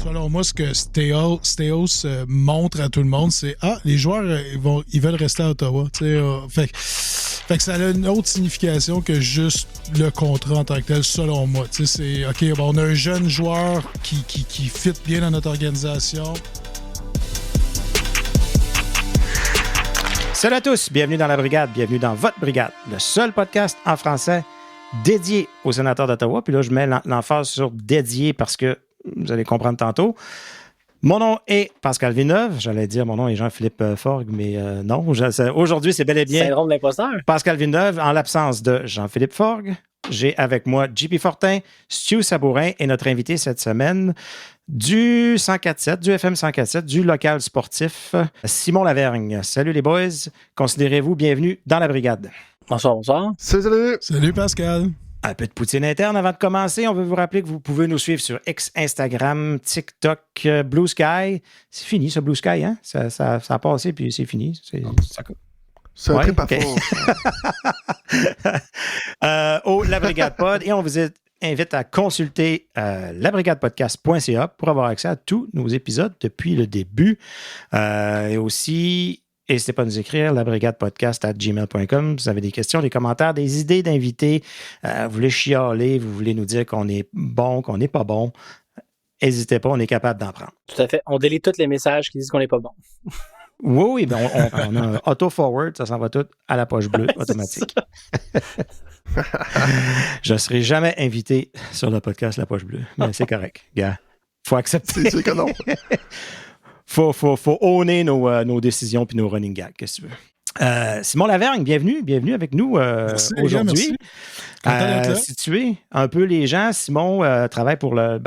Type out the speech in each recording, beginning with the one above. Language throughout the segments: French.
selon moi, ce que Staios montre à tout le monde, c'est les joueurs, ils veulent rester à Ottawa. Fait que ça a une autre signification que juste le contrat en tant que tel, selon moi. C'est OK, on a un jeune joueur qui fit bien dans notre organisation. Salut à tous, bienvenue dans la Brigade, bienvenue dans votre Brigade, le seul podcast en français dédié aux sénateurs d'Ottawa. Puis là, je mets l'emphase sur dédié parce que vous allez comprendre tantôt. Mon nom est Pascal Villeneuve. J'allais dire mon nom est Jean-Philippe Forgue, mais non. Aujourd'hui, c'est bel et bien syndrome de l'imposteur. Pascal Villeneuve. En l'absence de Jean-Philippe Forgue, j'ai avec moi JP Fortin, Stu Sabourin et notre invité cette semaine du 104.7, du FM 104.7, du local sportif, Simon Lavergne. Salut les boys. Considérez-vous bienvenue dans la Brigade. Bonsoir, bonsoir. Salut. Salut Pascal. Un peu de poutine interne avant de commencer. On veut vous rappeler que vous pouvez nous suivre sur X, Instagram, TikTok, Blue Sky. C'est fini, ce Blue Sky, hein? Ça a passé, puis c'est fini. C'est un trip à fond. La Brigade Pod. Et on vous invite à consulter labrigadepodcast.ca pour avoir accès à tous nos épisodes depuis le début. Et aussi... N'hésitez pas à nous écrire, labrigadepodcast@gmail.com. Vous avez des questions, des commentaires, des idées d'invités. Vous voulez chialer, vous voulez nous dire qu'on est bon, qu'on n'est pas bon. N'hésitez pas, on est capable d'en prendre. Tout à fait. On délite tous les messages qui disent qu'on n'est pas bon. Oui, ben on a un auto-forward, ça s'en va tout à la poche bleue automatique. Je ne serai jamais invité sur le podcast La Poche Bleue, mais c'est correct, gars. Faut accepter. C'est que non. Faut owner nos décisions puis nos running gags, qu'est-ce que tu veux. Simon Lavergne, bienvenue avec nous aujourd'hui. Situer un peu les gens, Simon travaille pour le...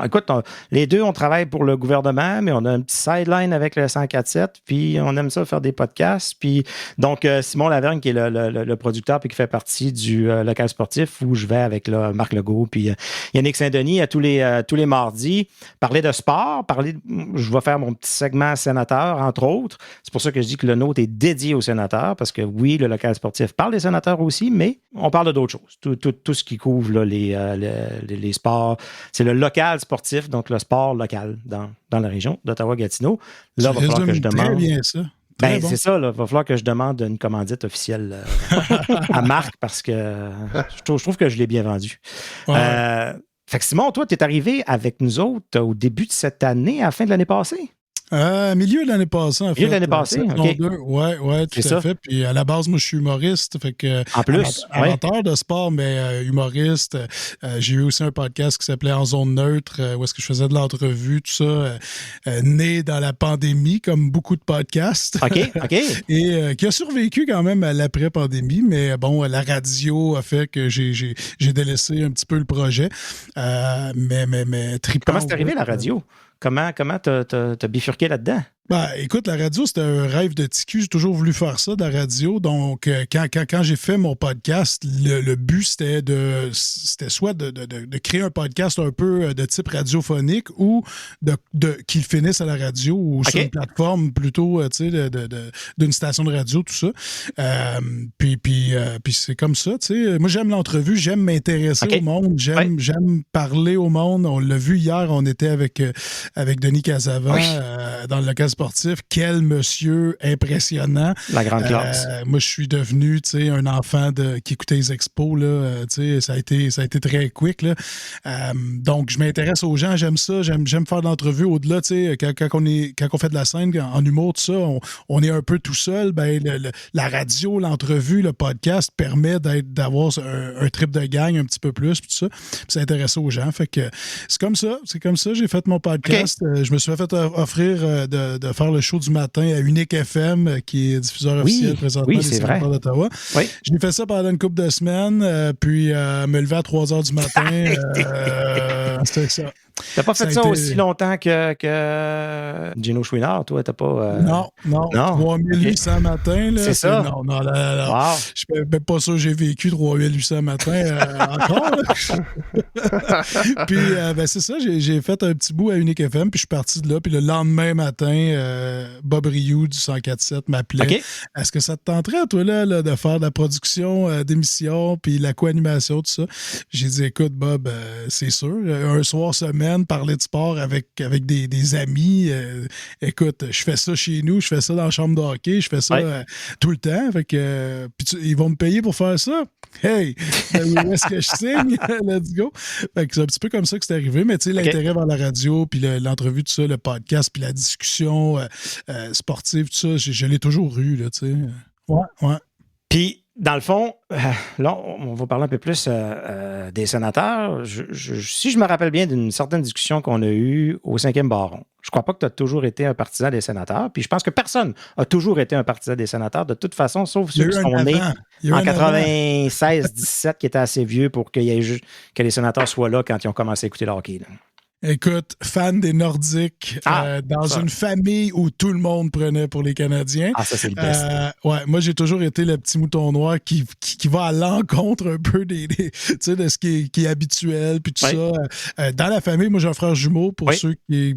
écoute, les deux, on travaille pour le gouvernement, mais on a un petit sideline avec le 104.7, puis on aime ça faire des podcasts. Puis donc, Simon Lavergne, qui est le producteur puis qui fait partie du local sportif où je vais avec Marc Legault puis Yannick Saint-Denis à tous les mardis, parler de sport, je vais faire mon petit segment sénateur, entre autres. C'est pour ça que je dis que le nôtre est dédié aux sénateurs, parce que oui, le local sportif parle des sénateurs aussi, mais on parle d'autres choses. Tout ce qui couvre là, les sports, c'est le local sportif, donc le sport local dans la région d'Ottawa-Gatineau. Là, il va falloir que je demande... Très bien ça. Bon. C'est ça, il va falloir que je demande une commandite officielle à Marc, parce que je trouve que je l'ai bien vendu. Ouais. Fait que Simon, toi, tu es arrivé avec nous autres au début de cette année, à la fin de l'année passée? Milieu de l'année passée, en fait. Milieu de l'année passée, OK. Oui, tout à fait. Puis à la base, moi, je suis humoriste. Fait que, en plus, amateur de sport, mais humoriste. J'ai eu aussi un podcast qui s'appelait En zone neutre, où est-ce que je faisais de l'entrevue, tout ça, né dans la pandémie, comme beaucoup de podcasts. OK. Et qui a survécu quand même à l'après-pandémie. Mais bon, la radio a fait que j'ai délaissé un petit peu le projet. Mais trippant. Comment c'est arrivé, la radio? Comment t'as bifurqué là-dedans? Écoute, la radio, c'était un rêve de TQ. J'ai toujours voulu faire ça, de la radio. Donc, quand j'ai fait mon podcast, le but, c'était soit de créer un podcast un peu de type radiophonique ou qu'il finisse à la radio ou sur une plateforme plutôt, d'une station de radio, tout ça. Puis c'est comme ça, tu sais. Moi, j'aime l'entrevue, j'aime m'intéresser au monde, j'aime parler au monde. On l'a vu hier, on était avec Denis Casavant dans le local sportif. Quel monsieur impressionnant. La grande classe. Moi, je suis devenu un enfant qui écoutait les expos. Là, ça a été très quick. Là. Donc, je m'intéresse aux gens. J'aime ça. J'aime faire de l'entrevue. Au-delà, quand on fait de la scène en humour, tout ça, on est un peu tout seul. La radio, l'entrevue, le podcast permet d'avoir un trip de gang un petit peu plus. Tout ça. Puis s'intéresser aux gens. Fait que c'est comme ça. J'ai fait mon podcast. Je me suis fait offrir de faire le show du matin à Unique FM, qui est diffuseur officiel présentement des sénateurs d'Ottawa. Oui. J'ai fait ça pendant une couple de semaines, puis me lever à 3 h du matin. C'était ça. T'as pas fait ça aussi longtemps que Gino Chouinard, toi? T'as pas... Non. 3800 matins. Là, c'est ça? Non. Wow. Je suis même pas sûr que j'ai vécu 3800 matins encore. Puis, c'est ça, j'ai fait un petit bout à Unique FM, puis je suis parti de là. Puis le lendemain matin, Bob Rioux du 104.7 m'appelait. Okay. Est-ce que ça te tenterait, toi, là, de faire de la production d'émissions, puis la co-animation, tout ça? J'ai dit, écoute, Bob, c'est sûr, un soir semaine, semaine, parler de sport avec des amis. Écoute, je fais ça chez nous, je fais ça dans la chambre de hockey, je fais ça tout le temps. Fait que, ils vont me payer pour faire ça. Hey, où est-ce que je signe? Let's go. Fait que c'est un petit peu comme ça que c'est arrivé, mais tu sais, l'intérêt vers la radio, puis l'entrevue, tout ça, le podcast, puis la discussion sportive, tout ça, je l'ai toujours eu, là, tu sais. Ouais. Puis, dans le fond, là, on va parler un peu plus des sénateurs. Si je me rappelle bien d'une certaine discussion qu'on a eue au 5e Baron, je crois pas que tu as toujours été un partisan des sénateurs. Puis je pense que personne a toujours été un partisan des sénateurs, de toute façon, sauf ceux qui sont nés en 96-17, qui étaient assez vieux pour que les sénateurs soient là quand ils ont commencé à écouter le hockey. Là. Écoute, fan des Nordiques, une famille où tout le monde prenait pour les Canadiens. Ah, ça, c'est le best. Moi, j'ai toujours été le petit mouton noir qui va à l'encontre un peu de ce qui est habituel, puis tout ça. Dans la famille, moi, j'ai un frère jumeau, pour ceux qui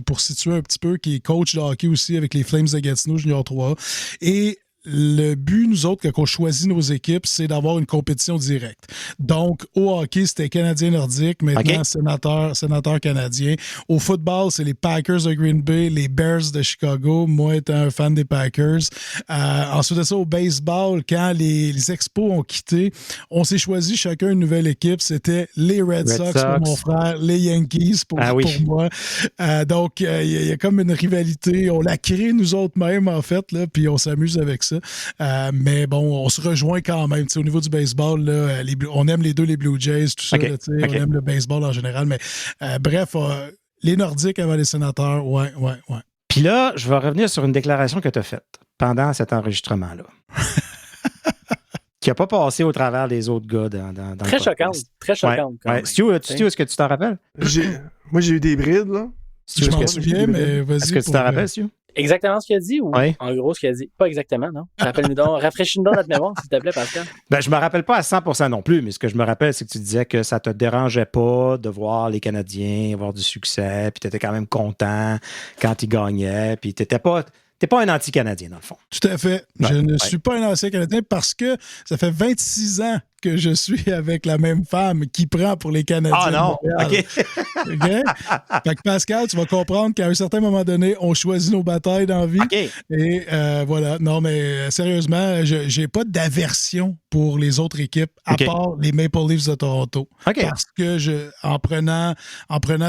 pour situer un petit peu, qui est coach de hockey aussi avec les Flames de Gatineau Junior 3. Et le but, nous autres, quand on choisit nos équipes, c'est d'avoir une compétition directe. Donc, au hockey, c'était Canadien nordique, maintenant sénateur canadien. Au football, c'est les Packers de Green Bay, les Bears de Chicago, moi étant un fan des Packers. Ensuite de ça, au baseball, quand les Expos ont quitté, on s'est choisi chacun une nouvelle équipe. C'était les Red Sox pour mon frère, les Yankees pour moi. Donc, il y a comme une rivalité. On l'a créée nous autres mêmes, en fait, là, puis on s'amuse avec ça. Mais bon, on se rejoint quand même. Au niveau du baseball, là, on aime les Blue Jays, tout ça. Là, on aime le baseball en général. Mais bref, les Nordiques avant les sénateurs, ouais. Puis là, je vais revenir sur une déclaration que tu as faite pendant cet enregistrement-là. Qui n'a pas passé au travers des autres gars dans très choquante. Très choquante. Stu, est-ce que tu t'en rappelles? Moi, j'ai eu des brides, là. Je m'en souviens, mais vas-y. Est-ce que tu t'en rappelles, Stu? Exactement ce qu'il a dit ou en gros ce qu'il a dit? Pas exactement, non? Rappelle-nous donc, rafraîchis-nous donc notre mémoire, s'il te plaît, Pascal. Je me rappelle pas à 100% non plus, mais ce que je me rappelle, c'est que tu disais que ça te dérangeait pas de voir les Canadiens avoir du succès, puis tu étais quand même content quand ils gagnaient, puis t'es pas un anti-Canadien, dans le fond. Tout à fait. Je ne suis pas un ancien Canadien parce que ça fait 26 ans que je suis avec la même femme qui prend pour les Canadiens. Ah non, OK. Fait que Pascal, tu vas comprendre qu'à un certain moment donné, on choisit nos batailles dans la vie. Okay. Et voilà. Non, mais sérieusement, j'ai pas d'aversion pour les autres équipes, à part les Maple Leafs de Toronto. Parce que en prenant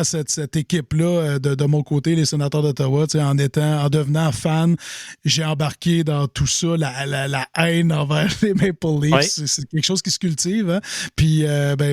cette équipe-là de mon côté, les Sénateurs d'Ottawa, en devenant fan, j'ai embarqué dans tout ça, la haine envers les Maple Leafs. C'est quelque chose qui se cultive. Hein? Puis,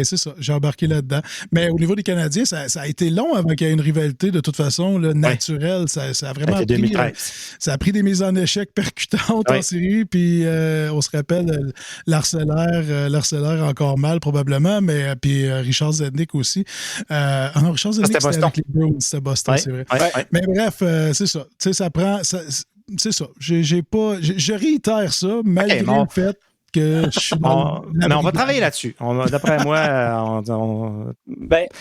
c'est ça, j'ai embarqué là-dedans. Mais au niveau des Canadiens, ça a été long avant qu'il y ait une rivalité de toute façon là, naturelle. Ça a vraiment pris... 2013. Ça a pris des mises en échec percutantes en série. Puis, on se rappelle l'harcelaire encore mal probablement, mais puis Richard Zednik aussi. Non, Richard Zednik, c'était avec les Bruins, c'était Boston, c'est vrai. Mais bref, c'est ça. Tu sais, ça prend... c'est ça. Je réitère ça, malgré le fait que je suis on va travailler là-dessus. D'après moi,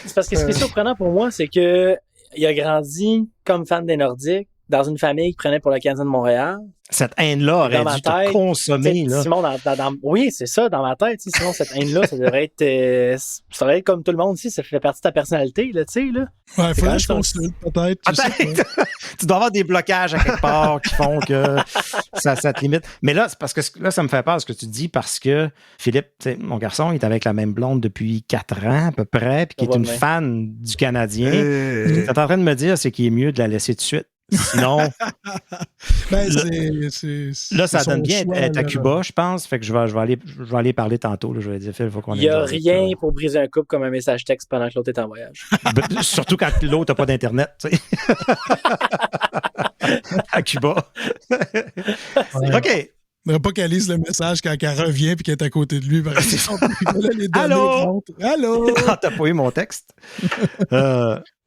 c'est parce que ce qui est surprenant pour moi, c'est que il a grandi comme fan des Nordiques dans une famille qui prenait pour le Canadien de Montréal. Cette haine-là aurait dû te consommer. Là. Simon, oui, c'est ça, dans ma tête. Sinon, cette haine-là, ça devrait être comme tout le monde ici, ça fait partie de ta personnalité, là, tu sais. Là. Ouais, il faudrait que je consulte, peut-être. Tu dois avoir des blocages à quelque part qui font que ça te limite. Mais là, c'est parce que là, ça me fait peur ce que tu dis, parce que Philippe, mon garçon, il est avec la même blonde depuis 4 ans à peu près, puis qui est une fan du Canadien. Ce que tu es en train de me dire, c'est qu'il est mieux de la laisser tout de suite. Sinon, là, ça donne bien être à Cuba, je pense. Fait que je vais aller parler tantôt. Là. Je vais dire, Phil, il faut qu'on... Il n'y a rien pour briser un couple comme un message texte pendant que l'autre est en voyage. Surtout quand l'autre n'a pas d'Internet, tu sais. À Cuba. OK. Il ne pas qu'elle lise le message quand elle revient et qu'elle est à côté de lui. Par exemple. Allô? Allô? T'as pas eu mon texte?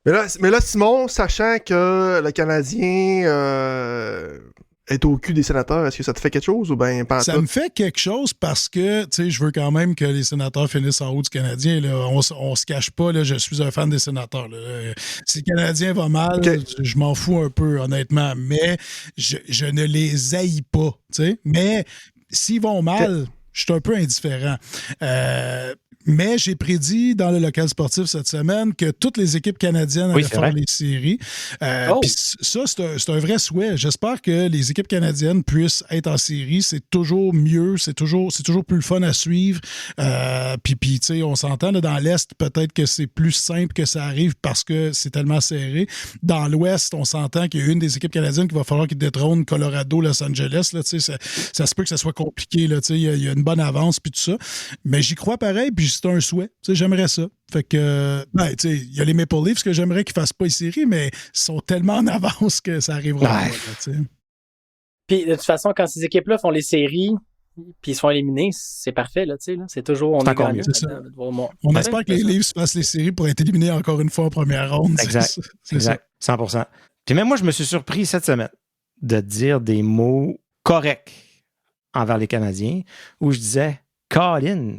Mais là, Simon, sachant que le Canadien est au cul des sénateurs, est-ce que ça te fait quelque chose ou bien pas? Ça me fait quelque chose parce que, tu sais, je veux quand même que les sénateurs finissent en haut du Canadien. Là. On se cache pas, là, je suis un fan des sénateurs. Là. Si le Canadien va mal, je m'en fous un peu, honnêtement. Mais je ne les haïs pas, tu sais. Mais s'ils vont mal... je suis un peu indifférent. Mais j'ai prédit dans le local sportif cette semaine que toutes les équipes canadiennes allaient faire les séries. Puis ça, c'est un vrai souhait. J'espère que les équipes canadiennes puissent être en série. C'est toujours mieux, c'est toujours plus le fun à suivre. Puis tu sais, on s'entend, là, dans l'Est, peut-être que c'est plus simple que ça arrive parce que c'est tellement serré. Dans l'Ouest, on s'entend qu'il y a une des équipes canadiennes qu'il va falloir qu'ils détrônent Colorado, Los Angeles. Là, ça se peut que ça soit compliqué. Là, il y a une bonne avance puis tout ça. Mais j'y crois pareil, puis c'est un souhait. J'aimerais ça. Fait que, il y a les Maple Leafs que j'aimerais qu'ils ne fassent pas les séries, mais ils sont tellement en avance que ça arrivera pas. Puis, de toute façon, quand ces équipes-là font les séries, puis ils sont éliminés, c'est parfait. Là, c'est toujours... C'est encore mieux. On espère que les Leafs fassent les séries pour être éliminés encore une fois en première ronde. Exact. Exact. 100%. Puis même moi, je me suis surpris cette semaine de dire des mots corrects envers les Canadiens où je disais « Colin,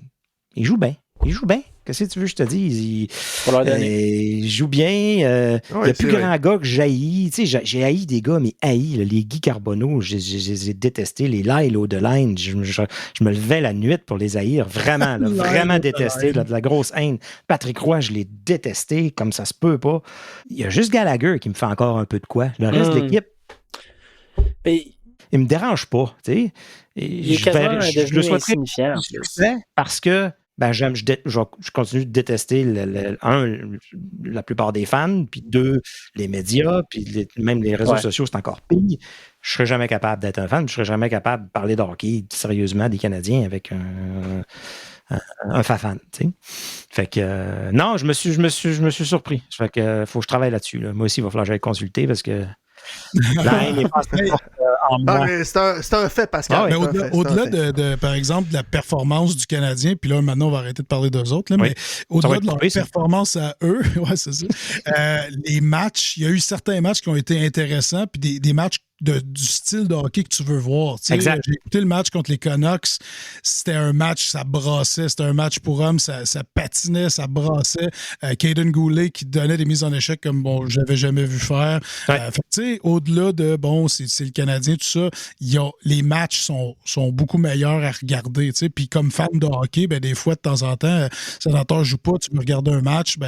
il joue bien. Il joue bien. Qu'est-ce que tu veux que je te dise? Il joue bien. Il y a plus grand gars que j'haïs. Tu sais, j'ai haï des gars, mais haï. Les Guy Carbonneau, je les ai détestés. Les Lyle O'Deline, je me levais la nuit pour les haïr. Vraiment, là, vraiment détesté. De la grosse haine. Patrick Roy, je l'ai détesté comme ça se peut pas. Il y a juste Gallagher qui me fait encore un peu de quoi. Le reste de l'équipe, il me dérange pas. Tu sais. Je le souhaiterais parce que je continue de détester la plupart des fans, puis deux, les médias, puis même les réseaux sociaux, c'est encore pire. Je serais jamais capable d'être un fan, je serais jamais capable de parler de hockey sérieusement des Canadiens avec un fan, tu sais. Fait que non, je me suis surpris. Fait que faut que je travaille là-dessus. Là. Moi aussi, il va falloir que j'aille consulter parce que la haine est pas en moi. C'est un fait, Pascal. Au-delà de, par exemple, de la performance du Canadien, puis là, maintenant, on va arrêter de parler d'eux autres, là, mais au-delà de leur performance à eux, c'est ça, les matchs, il y a eu certains matchs qui ont été intéressants, puis des matchs du style de hockey que tu veux voir. Exact. J'ai écouté le match contre les Canucks. C'était un match, ça brassait. C'était un match pour hommes, ça patinait, ça brassait. Caden Goulet qui donnait des mises en échec comme je n'avais jamais vu faire. Au-delà de, c'est le Canadien, tout ça, les matchs sont beaucoup meilleurs à regarder. Puis comme fan de hockey, des fois, de temps en temps, sénateur joue pas, tu veux regarder un match,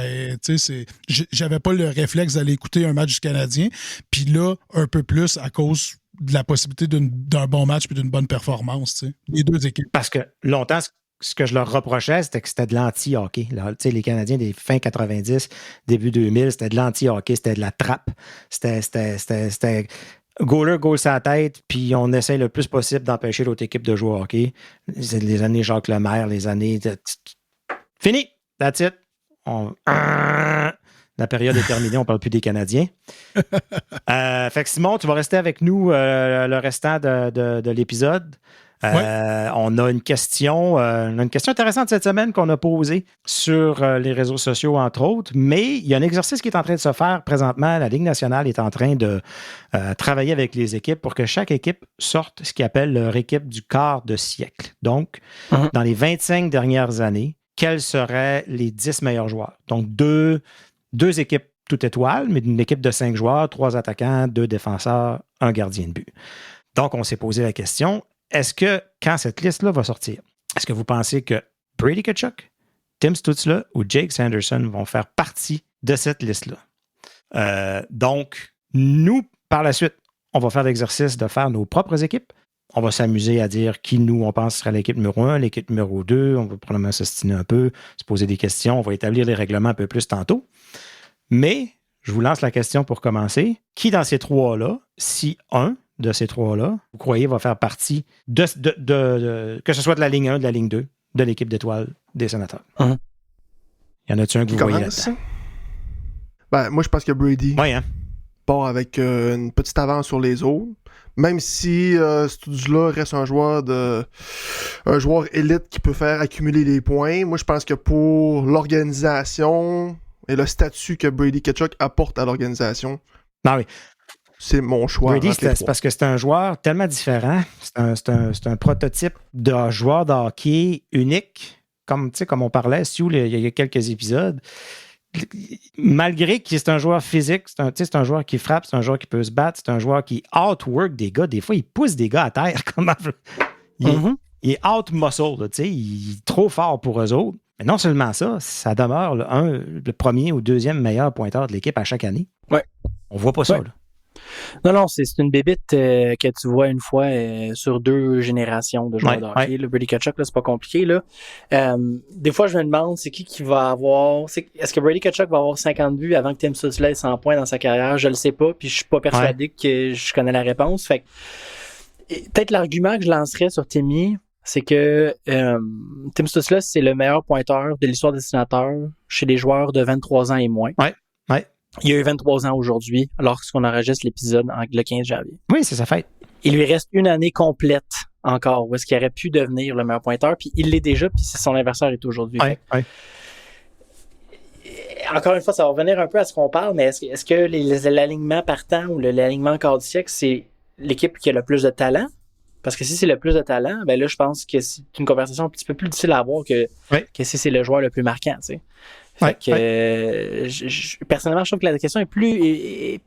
j'avais pas le réflexe d'aller écouter un match du Canadien. Puis là, un peu plus à cause de la possibilité d'un bon match et d'une bonne performance, les deux équipes. Parce que longtemps, ce que je leur reprochais, c'était que c'était de l'anti-hockey. Les Canadiens des fin 90, début 2000, c'était de l'anti-hockey, c'était de la trappe. C'était goaler, goal sa tête, puis on essaie le plus possible d'empêcher l'autre équipe de jouer au hockey. C'est les années Jacques Lemaire, les années... Fini! That's it! La période est terminée, on ne parle plus des Canadiens. Fait que Simon, tu vas rester avec nous le restant de l'épisode. On a une question intéressante cette semaine qu'on a posée sur les réseaux sociaux, entre autres, mais il y a un exercice qui est en train de se faire présentement. La Ligue nationale est en train de travailler avec les équipes pour que chaque équipe sorte ce qu'ils appellent leur équipe du quart de siècle. Donc, dans les 25 dernières années, quels seraient les 10 meilleurs joueurs? Donc, deux équipes toutes étoiles, mais une équipe de 5 joueurs, 3 attaquants, 2 défenseurs, 1 gardien de but. Donc, on s'est posé la question, est-ce que, quand cette liste-là va sortir, est-ce que vous pensez que Brady Tkachuk, Tim Stützle ou Jake Sanderson vont faire partie de cette liste-là? Donc, nous, par la suite, on va faire l'exercice de faire nos propres équipes. On va s'amuser à dire qui, nous, on pense sera l'équipe numéro 1, l'équipe numéro 2. On va probablement s'ostiner un peu, se poser des questions. On va établir les règlements un peu plus tantôt. Mais, je vous lance la question pour commencer. Qui dans ces trois-là, si un de ces trois-là, vous croyez va faire partie que ce soit de la ligne 1, de la ligne 2, de l'équipe d'étoiles des Sénateurs? Y en a-tu un que vous voyez là-dedans? Moi, je pense que Brady part avec une petite avance sur les autres. Même si Stützle reste un joueur élite qui peut faire accumuler les points, moi je pense que pour l'organisation et le statut que Brady Tkachuk apporte à l'organisation, c'est mon choix. Brady, c'est parce que c'est un joueur tellement différent. C'est un prototype de joueur de hockey unique, comme on parlait, il y a quelques épisodes. Malgré que c'est un joueur physique, c'est un joueur qui frappe, c'est un joueur qui peut se battre, c'est un joueur qui outwork des gars. Des fois, il pousse des gars à terre. il est out-muscle, il est trop fort pour eux autres. Mais non seulement ça demeure le premier ou deuxième meilleur pointeur de l'équipe à chaque année. Ouais. On voit pas ça, là. Non, c'est une bébite que tu vois une fois sur 2 générations de joueurs de hockey. Le Brady Tkachuk, là, c'est pas compliqué. Là. Des fois, je me demande, c'est qui va avoir... Est-ce que Brady Tkachuk va avoir 50 buts avant que Tim Stützle ait 100 points dans sa carrière? Je le sais pas, puis je suis pas persuadé que je connais la réponse. Fait que, peut-être l'argument que je lancerais sur Timmy, c'est que Tim Stützle, c'est le meilleur pointeur de l'histoire des dessinateurs chez les joueurs de 23 ans et moins. Ouais. Il a eu 23 ans aujourd'hui, lorsqu'on enregistre l'épisode le 15 janvier. Oui, c'est sa fête. Il lui reste une année complète encore, où est-ce qu'il aurait pu devenir le meilleur pointeur, puis il l'est déjà, puis son adversaire est aujourd'hui. Ouais. Encore une fois, ça va revenir un peu à ce qu'on parle, mais est-ce que l'alignement partant ou l'alignement quart du siècle, c'est l'équipe qui a le plus de talent? Parce que si c'est le plus de talent, ben là, je pense que c'est une conversation un petit peu plus difficile à avoir que si c'est le joueur le plus marquant, tu sais. Fait que, personnellement, je trouve que la question est plus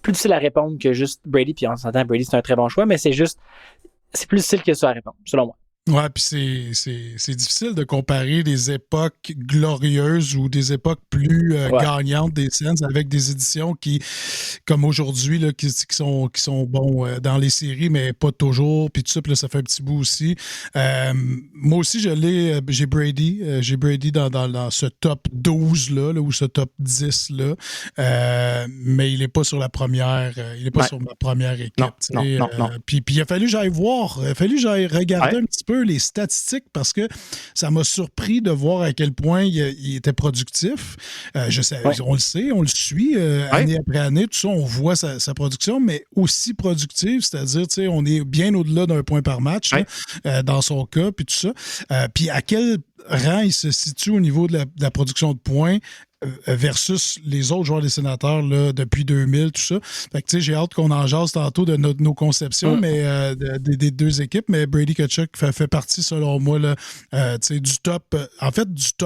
difficile à répondre que juste Brady. Puis on s'entend, Brady, c'est un très bon choix, mais c'est plus difficile que ça à répondre, selon moi. Ouais, puis c'est difficile de comparer des époques glorieuses ou des époques plus gagnantes des Sens avec des éditions qui, comme aujourd'hui, là, qui sont bons dans les séries, mais pas toujours. Puis tout ça, puis là, ça fait un petit bout aussi. Moi aussi, j'ai Brady dans ce top 12-là, ou ce top 10-là. Mais il n'est pas sur la première. Il n'est pas sur ma première équipe. Non. Puis il a fallu que j'aille voir. Il a fallu que j'aille regarder un petit peu les statistiques parce que ça m'a surpris de voir à quel point il était productif. On le sait, on le suit année après année, tout ça, on voit sa production, mais aussi productive, c'est-à-dire, tu sais, on est bien au-delà d'un point par match là, dans son cas, puis tout ça. Puis à quel rang il se situe au niveau de la production de points versus les autres joueurs des Sénateurs là, depuis 2000, tout ça. Fait que, tu sais, j'ai hâte qu'on en jase tantôt de nos conceptions, mais des deux équipes, mais Brady Tkachuk fait partie, selon moi, là, tu sais, du top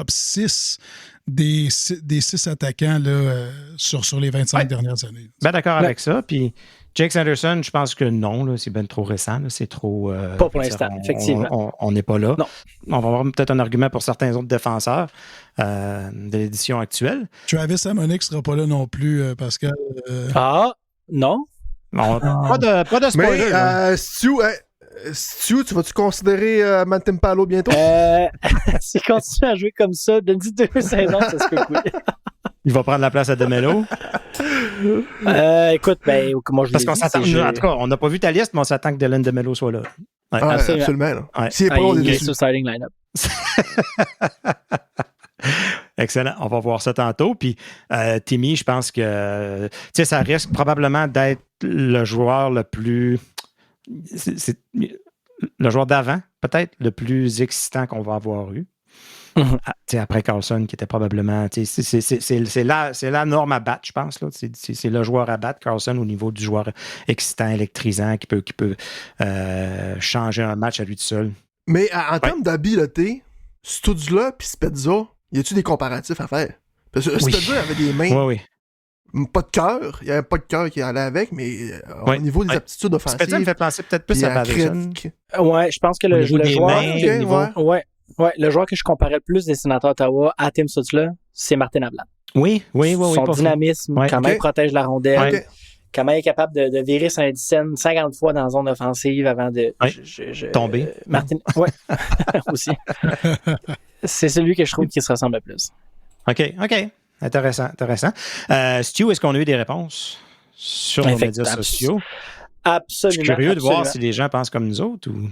6 des 6 attaquants là, sur les 25 dernières années. Ben d'accord avec ça, puis Jake Sanderson, je pense que non, là, c'est bien trop récent. Là, c'est trop... pas pour l'instant, effectivement. On n'est pas là. Non. On va avoir peut-être un argument pour certains autres défenseurs de l'édition actuelle. Travis Hamonic ne sera pas là non plus, Pascal. Ah, non? Pas de spoiler. Mais, Stu, tu vas-tu considérer Mantim Palo bientôt? S'il continue à jouer comme ça, donne-lui 2 saisons, ça se peut couler. Il va prendre la place à Demelo. Écoute, moi je parce qu'on s'attend. En tout cas, on n'a pas vu ta liste, mais on s'attend que Dylan Demelo soit là. Ouais, absolument. S'il n'est pas il est sur starting line-up. Excellent. On va voir ça tantôt. Puis Timmy, je pense que ça risque probablement d'être le joueur le plus. C'est le joueur d'avant, peut-être le plus excitant qu'on va avoir eu. Après Carlson, qui était probablement... C'est la norme à battre, je pense. Là. C'est le joueur à battre, Carlson, au niveau du joueur excitant, électrisant, qui peut changer un match à lui tout seul. Mais en termes d'habileté, Stützle puis Spezza, y a-tu des comparatifs à faire? Parce que Spezza avait des mains... Pas de cœur. Il n'y avait pas de cœur qui allait avec, mais au niveau des aptitudes offensives... Spezza me fait penser peut-être plus à Patterson. Ouais, je pense que le joueur... Ouais, le joueur que je comparais le plus des Sénateurs d'Ottawa à Tim Stützle, c'est Martin Abland. Oui. Son dynamisme, comment il protège la rondelle, comment il est capable de virer sur un 10 50 fois dans la zone offensive avant de tomber. Martin, aussi. C'est celui que je trouve qui se ressemble le plus. OK. Intéressant. Stu, est-ce qu'on a eu des réponses sur nos médias sociaux? Absolument. Je suis curieux de voir si les gens pensent comme nous autres ou...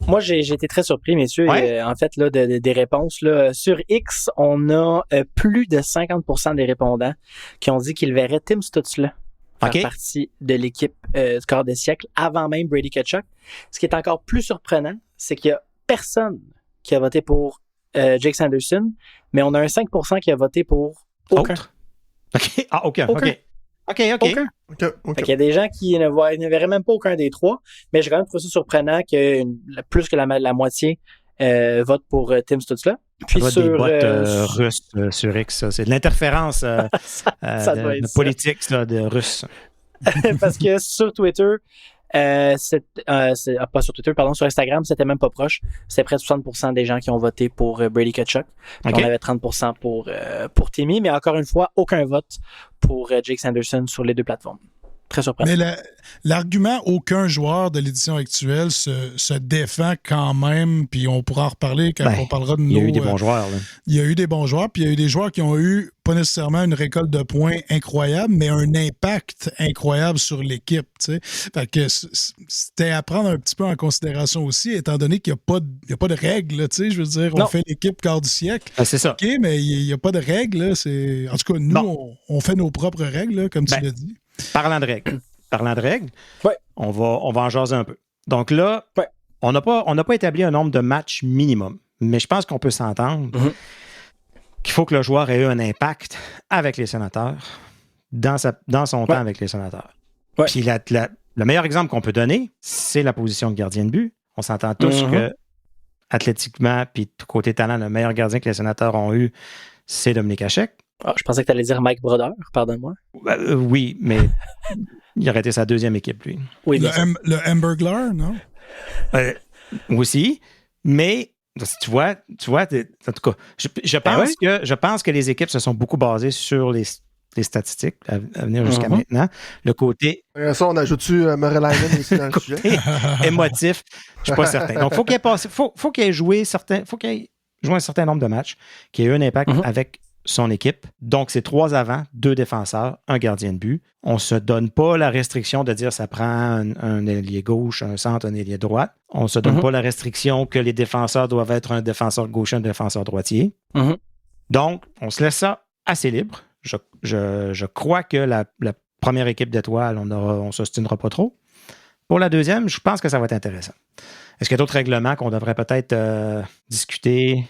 Moi, j'ai été très surpris, messieurs, en fait, là, des réponses. Là. Sur X, on a plus de 50% des répondants qui ont dit qu'ils verraient Tim Stützle faire partie de l'équipe du quart des siècles avant même Brady Tkachuk. Ce qui est encore plus surprenant, c'est qu'il n'y a personne qui a voté pour Jake Sanderson, mais on a un 5% qui a voté pour aucun. OK. Ah, aucun. OK. Fait qu'il y a des gens qui ne verraient même pas aucun des trois, mais j'ai quand même trouvé ça surprenant que plus que la moitié vote pour Tim Stützle. Puis sur des bots russes sur X, ça. C'est de l'interférence ça de politique ça, de russes. Parce que sur Twitter, pas sur Twitter, pardon, sur Instagram, c'était même pas proche. C'était près de 60% des gens qui ont voté pour Brady Tkachuk. Okay. On avait 30% pour Timmy, mais encore une fois, aucun vote pour Jake Sanderson sur les deux plateformes. Très surprenant. Mais l'argument « aucun joueur de l'édition actuelle se défend quand même », puis on pourra en reparler quand on parlera de nos... Il y a eu des bons joueurs. Là. Il y a eu des bons joueurs, puis il y a eu des joueurs qui ont eu pas nécessairement une récolte de points incroyable, mais un impact incroyable sur l'équipe. T'sais. Fait que c'était à prendre un petit peu en considération aussi, étant donné qu'il n'y a pas de règles. Je veux dire, on fait l'équipe quart du siècle. C'est ça. OK, mais il n'y a pas de règles. Là, en tout cas, nous, on fait nos propres règles, là, comme tu l'as dit. Parlant de règles, on va en jaser un peu. Donc là, on n'a pas établi un nombre de matchs minimum, mais je pense qu'on peut s'entendre qu'il faut que le joueur ait eu un impact avec les Sénateurs dans son temps avec les Sénateurs. Puis le meilleur exemple qu'on peut donner, c'est la position de gardien de but. On s'entend tous que athlétiquement puis côté talent, le meilleur gardien que les Sénateurs ont eu, c'est Dominique Hachek. Ah, je pensais que tu allais dire Mike Brodeur, pardonne-moi. Oui, mais il aurait été sa deuxième équipe, lui. Oui, le Hamburglar, non? Aussi, mais tu vois, en tout cas, je pense que les équipes se sont beaucoup basées sur les statistiques à venir jusqu'à maintenant. Le côté... Ça, on ajoute-tu Morelainen aussi dans le sujet? Émotif, je ne suis pas certain. Donc, faut qu'il ait joué un certain nombre de matchs, qu'il ait eu un impact avec son équipe. Donc, c'est 3 avants, 2 défenseurs, un gardien de but. On ne se donne pas la restriction de dire ça prend un ailier gauche, un centre, un ailier droite. On ne se donne pas la restriction que les défenseurs doivent être un défenseur gaucher, un défenseur droitier. Donc, on se laisse ça assez libre. Je crois que la première équipe d'étoiles, on ne s'ostinera pas trop. Pour la deuxième, je pense que ça va être intéressant. Est-ce qu'il y a d'autres règlements qu'on devrait peut-être discuter?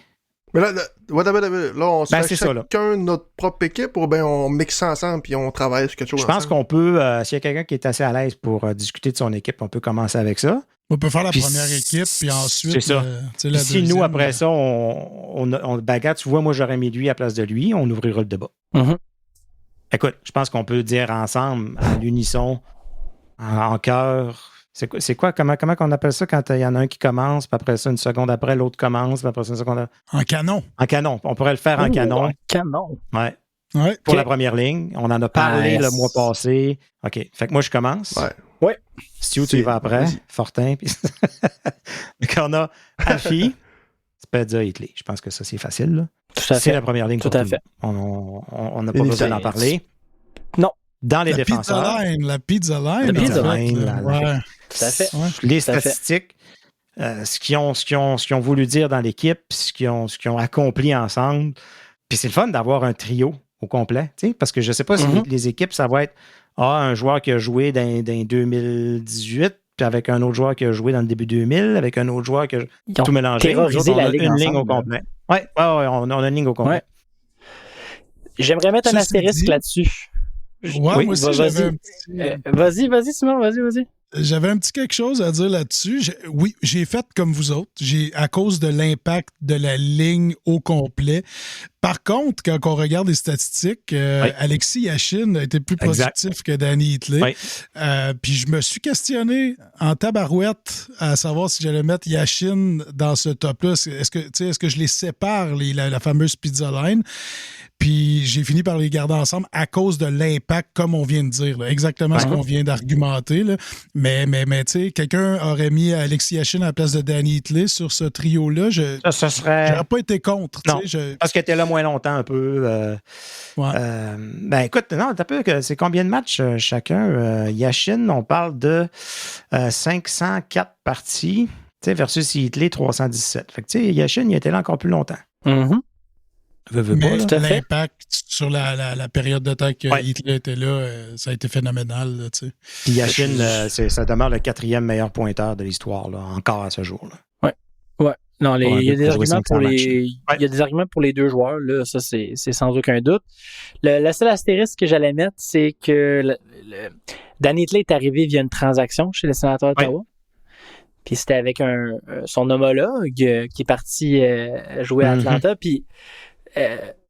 Mais là, on se fait chacun notre propre équipe ou bien on mixe ça ensemble puis on travaille sur quelque chose ensemble? Je pense qu'on peut, s'il y a quelqu'un qui est assez à l'aise pour discuter de son équipe, on peut commencer avec ça. On peut faire la première équipe puis ensuite... C'est ça. La deuxième, nous, après ça, on bagarre, tu vois, moi j'aurais mis lui à la place de lui, on ouvrira le débat. Écoute, je pense qu'on peut dire ensemble, à l'unisson, en chœur... C'est quoi? Comment on appelle ça quand il y en a un qui commence, puis après ça, une seconde après, l'autre commence, puis après ça, une seconde après... En canon. En canon. On pourrait le faire en canon. En canon. Ouais. Pour la première ligne. On en a parlé le mois passé. OK. Fait que moi, je commence. Ouais. Stu, tu y vas après. Fortin. Puis... on a Alfie, Spezza, Hitley. Je pense que ça, c'est facile. Là. Tout à fait. C'est la première ligne. Tout à fait. On n'a pas besoin d'en parler. Non. Dans les défenseurs. La pizza line. Ouais. Tout à fait. Les statistiques, ce qu'ils ont voulu dire dans l'équipe, ce qu'ils ont accompli ensemble. Puis c'est le fun d'avoir un trio au complet, parce que je ne sais pas si les équipes, ça va être un joueur qui a joué dans 2018, puis avec un autre joueur qui a joué dans le début 2000, avec un autre joueur qui a tout mélangé. On a une ligne au complet. Oui, on a une ligne au complet. Ouais. J'aimerais mettre un astérisque là-dessus. Moi aussi, j'avais un petit... Vas-y, Simon, vas-y. J'avais un petit quelque chose à dire là-dessus. Oui, j'ai fait comme vous autres. À cause de l'impact de la ligne au complet. Par contre, quand on regarde les statistiques, Alexis Yashin a été plus productif que Danny Hitley. Puis je me suis questionné en tabarouette à savoir si j'allais mettre Yashin dans ce top-là. Est-ce que je les sépare, la fameuse pizza line? Puis j'ai fini par les garder ensemble à cause de l'impact, comme on vient de dire. Là, exactement ce qu'on vient d'argumenter. Là. Mais tu sais, quelqu'un aurait mis Alexis Yashin à la place de Danny Hitley sur ce trio-là. J'aurais pas été contre. Non, parce que t'es là moins longtemps un peu. Écoute, non, t'as peu que c'est combien de matchs chacun? Yashin, on parle de 504 parties versus Hitley 317. Fait que tu sais, Yashin, il était là encore plus longtemps. Mais l'impact sur la période de temps que Hitley était là, ça a été phénoménal. Là, puis Yashin, ça demeure le 4e meilleur pointeur de l'histoire, là, encore à ce jour. Là. Ouais. Non, il y a des arguments pour les deux joueurs, là, ça c'est sans aucun doute. Le seul astérisque que j'allais mettre, c'est que Danny Hitley est arrivé via une transaction chez les Sénateurs d'Ottawa. Puis c'était avec son homologue qui est parti jouer à Atlanta. Puis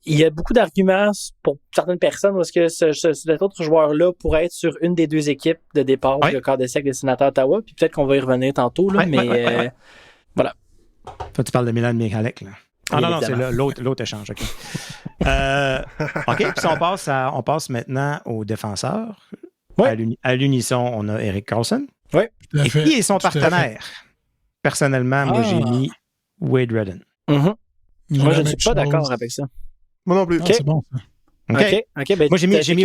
il y a beaucoup d'arguments pour certaines personnes parce que cet autre joueur-là pourrait être sur une des deux équipes de départ du quart de siècle des Sénateurs d'Ottawa. Puis peut-être qu'on va y revenir tantôt, là, voilà. Toi, tu parles de Milan Michalek, là. Ah non, c'est l'autre échange, OK. OK, puis on passe maintenant aux défenseurs. À l'unisson, on a Erik Karlsson. Oui. Et qui est son partenaire? Personnellement, moi, j'ai mis Wade Redden. Mm-hmm. Moi, je ne suis pas d'accord avec ça. Moi non plus. Okay. C'est bon, ça. OK. Ben, moi, j'ai mis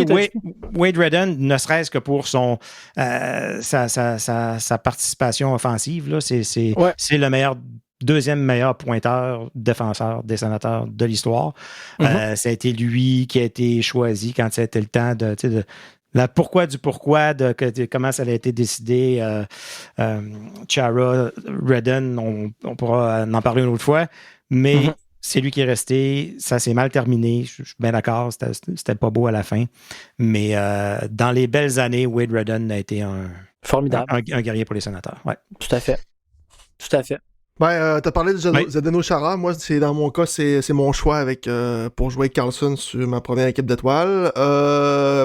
Wade Redden, ne serait-ce que pour sa participation offensive. Là. C'est le deuxième meilleur pointeur défenseur des Sénateurs de l'histoire. Mm-hmm. Ça a été lui qui a été choisi quand c'était le temps de pourquoi, de comment ça a été décidé. Chara, Redden, on pourra en parler une autre fois, mais c'est lui qui est resté. Ça s'est mal terminé. Je suis bien d'accord, c'était pas beau à la fin. Mais dans les belles années, Wade Redden a été formidable. Un guerrier pour les Sénateurs. Ouais. Tout à fait. Ben, t'as parlé de Zdeno Chara. Moi, dans mon cas, c'est mon choix pour jouer avec Karlsson sur ma première équipe d'étoiles.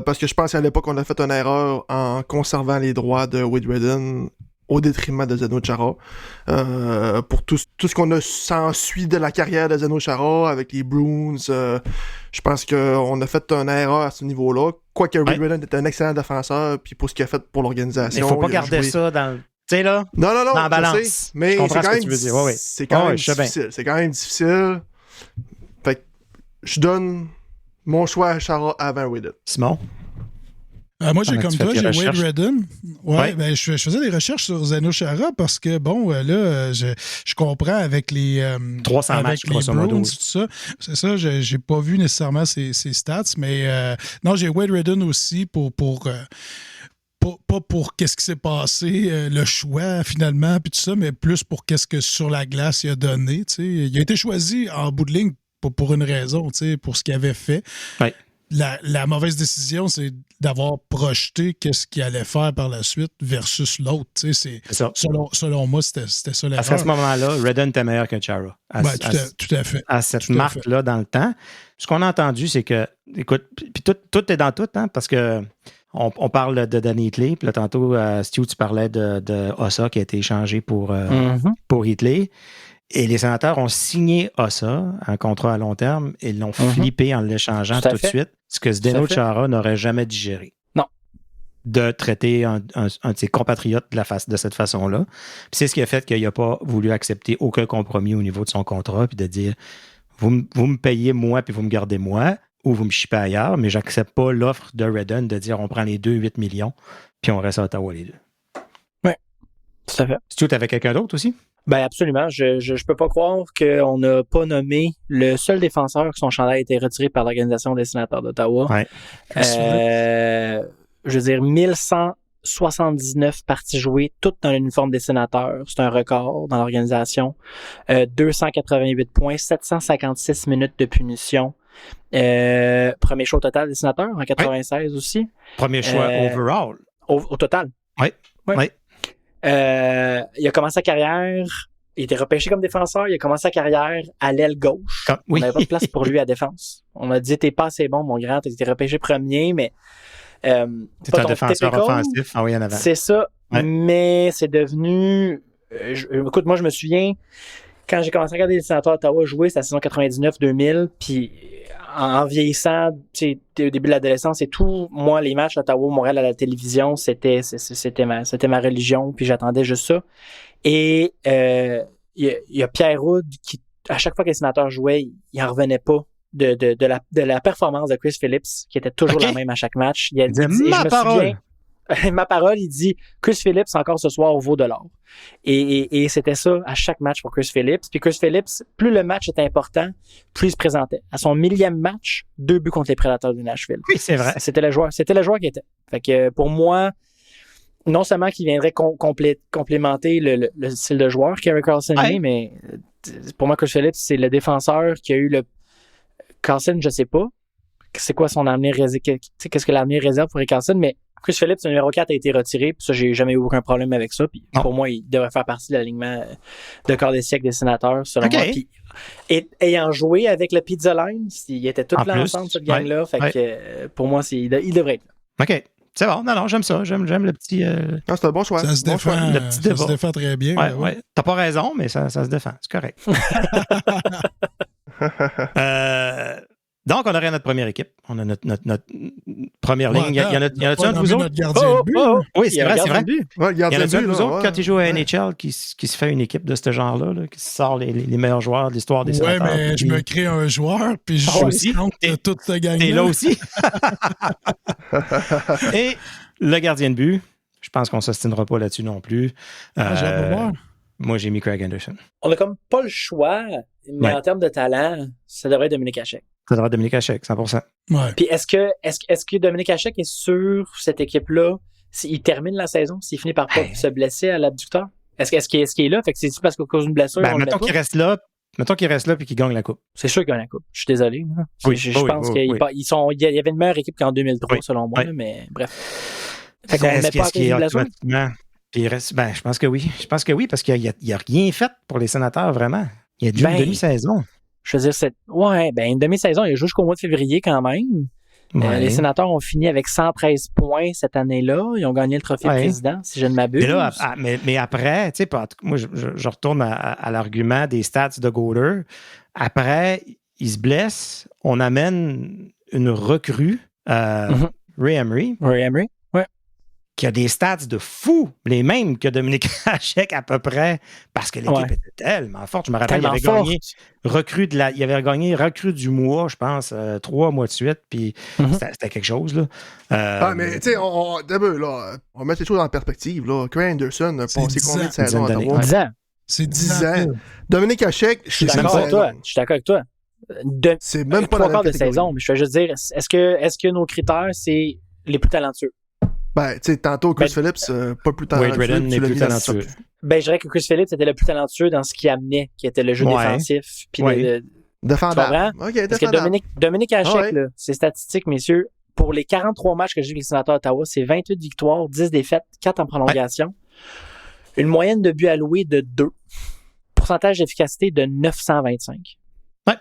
Parce que je pense qu'à l'époque, on a fait une erreur en conservant les droits de Wade Redden au détriment de Zdeno Chara. Pour tout ce qu'on a s'ensuit de la carrière de Zdeno Chara avec les Bruins, je pense qu'on a fait une erreur à ce niveau-là. Quoique Wade Redden est un excellent défenseur, puis pour ce qu'il a fait pour l'organisation. Il faut pas garder ça dans... Tu sais, là, non, dans la balance. Sais, mais c'est quand même difficile. C'est quand même difficile. Fait que je donne mon choix à Chara avant Redden. Simon? Moi, j'ai comme toi, j'ai Wade Redden. Ben, je faisais des recherches sur Zdeno Chara parce que, bon, là, je comprends avec les 300 avec matchs, les Bruins, tout ça. C'est ça, j'ai pas vu nécessairement ses stats, mais non, j'ai Wade Redden aussi pas pour qu'est-ce qui s'est passé, le choix finalement, puis tout ça, mais plus pour qu'est-ce que sur la glace il a donné. T'sais. Il a été choisi en bout de ligne pour une raison, pour ce qu'il avait fait. Ouais. La mauvaise décision, c'est d'avoir projeté qu'est-ce qu'il allait faire par la suite versus l'autre. Selon moi, c'était ça l'erreur. À ce moment-là, Redden était meilleur que Chara. Tout à fait. À cette marque-là, dans le temps. Ce qu'on a entendu, c'est que, écoute, puis tout est dans tout, hein, parce que on parle de Danny Hitley, puis là, tantôt, Stu, tu parlais de Ossa qui a été échangé pour Hitley. Et les Sénateurs ont signé Ossa, un contrat à long terme, et l'ont flippé en l'échangeant tout de suite, ce que Zdeno Chara n'aurait jamais digéré. Non. De traiter un de ses compatriotes de cette façon-là. Puis c'est ce qui a fait qu'il n'a pas voulu accepter aucun compromis au niveau de son contrat, puis de dire, vous me payez moi, puis vous me gardez moi, ou vous me chippez ailleurs, mais j'accepte pas l'offre de Redden de dire on prend les 8 millions, puis on reste à Ottawa les deux. Oui, tout à fait. Stu, tu avais quelqu'un d'autre aussi? Ben absolument. Je peux pas croire qu'on n'a pas nommé le seul défenseur que son chandail a été retiré par l'Organisation des Sénateurs d'Ottawa. Ouais. Je veux dire, 1179 parties jouées, toutes dans l'uniforme des Sénateurs. C'est un record dans l'organisation. 288 points, 756 minutes de punition. Premier choix au total des Sénateurs en 96 aussi. Premier choix overall. Au total. Oui. Il a commencé sa carrière, il était repêché comme défenseur, il a commencé sa carrière à l'aile gauche. On n'avait pas de place pour lui à défense. On a dit, t'es pas assez bon, mon grand, t'as été repêché premier, mais c'est un défenseur offensif. Ah oui, en avant. C'est ça, mais c'est devenu... écoute, moi, je me souviens, quand j'ai commencé à regarder les Sénateurs d'Ottawa jouer, c'était la saison 99-2000, puis en vieillissant, au début de l'adolescence et tout, moi, les matchs d'Ottawa-Montréal à la télévision, c'était ma religion, puis j'attendais juste ça. Et il y a Pierre Hood qui, à chaque fois que les Sénateurs jouaient, il en revenait pas de la performance de Chris Phillips, qui était toujours la même à chaque match. Il dit ma parole, il dit Chris Phillips encore ce soir vaut de l'or. Et c'était ça à chaque match pour Chris Phillips. Puis Chris Phillips, plus le match était important, plus il se présentait. À son 1000e match, 2 buts contre les Prédateurs de Nashville. Oui, c'est vrai. C'était le joueur qui était. Fait que pour moi, non seulement qu'il viendrait complémenter le style de joueur qu'Erik Karlsson est, mais pour moi, Chris Phillips, c'est le défenseur qui a eu le... Karlsson, je sais pas. c'est quoi son avenir réserve, qu'est-ce que l'avenir réserve pour Rick Carlson, mais Chris Phillips, le numéro 4 a été retiré, puis ça, j'ai jamais eu aucun problème avec ça, puis pour moi, il devrait faire partie de l'alignement de corps des siècles des sénateurs, selon moi. Puis, ayant joué avec le Pizza Line, il était tout là ensemble, cette gang-là, fait que pour moi, il devrait être là. OK. C'est bon, non, j'aime ça. J'aime le petit. Non, c'est un bon choix. Ça se défend, le petit débat. Ça se défend très bien. Ouais. T'as pas raison, mais ça se défend. C'est correct. Donc, on aurait notre première équipe. On a notre première ligne. Il y en a-tu un de vous autres? Oui, c'est vrai. Ouais, il y en a-tu un de vous autres quand il joue à NHL qui se fait une équipe de ce genre-là, qui sort les meilleurs joueurs de l'histoire des sénateurs? Oui, mais je me crée un joueur, puis je joue contre toute cette gang-là. T'es là aussi. Et le gardien de but, je pense qu'on ne s'ostinera pas là-dessus non plus. J'ai hâte de voir. Moi, j'ai mis Craig Anderson. On n'a comme pas le choix, mais en termes de talent, ça devrait être Dominique Hachek. Ça devrait être Dominique Hachek, 100%. Ouais. Puis est-ce que Dominique Hachek est sur cette équipe-là s'il termine la saison, s'il finit par pas se blesser à l'abducteur? Est-ce qu'il est là? Fait que c'est parce qu'à cause d'une blessure, mettons qu'il reste là et qu'il gagne la coupe. C'est sûr qu'il gagne la coupe. Je suis désolé. Oui, je pense qu'il y avait une meilleure équipe qu'en 2003, selon moi, mais bref. Fait qu'on ne met pas à cause d'une blessure? Puis il reste, je pense que oui. Je pense que oui, parce qu'il n'y a rien fait pour les sénateurs, vraiment. Il y a une demi-saison. Je veux dire, une demi-saison, il a joué jusqu'au mois de février quand même. Ouais. Les sénateurs ont fini avec 113 points cette année-là. Ils ont gagné le trophée de président, si je ne m'abuse. Mais après, tu sais, moi, je retourne à l'argument des stats de Goaler. Après, il se blesse. On amène une recrue, Ray Emery. Qui a des stats de fou, les mêmes que Dominique Hachek à peu près, parce que l'équipe était tellement forte. Je me rappelle, il avait gagné recrue du mois, je pense, 3 mois de suite, puis c'était quelque chose. Là. Mais tu sais, on met les choses en perspective. Craig Anderson a passé combien de saisons à Ottawa? 10 ans. C'est 10 ans. Dominique Hachek, je suis d'accord avec toi. C'est même pas 3 quarts de saison, mais je vais juste dire, est-ce que nos critères, c'est les plus talentueux? Tu sais, tantôt, Chris Phillips, pas plus talentueux. Wade Redden n'est plus talentueux. Je dirais que Chris Phillips était le plus talentueux dans ce qu'il amenait, qui était le jeu défensif. Puis défendable. Parce que Dominique Hachek, ses statistiques, messieurs, pour les 43 matchs que j'ai vu avec les Sénateurs d'Ottawa, c'est 28 victoires, 10 défaites, 4 en prolongation. Une moyenne de buts alloués de 2. Pourcentage d'efficacité de 925. Ouais.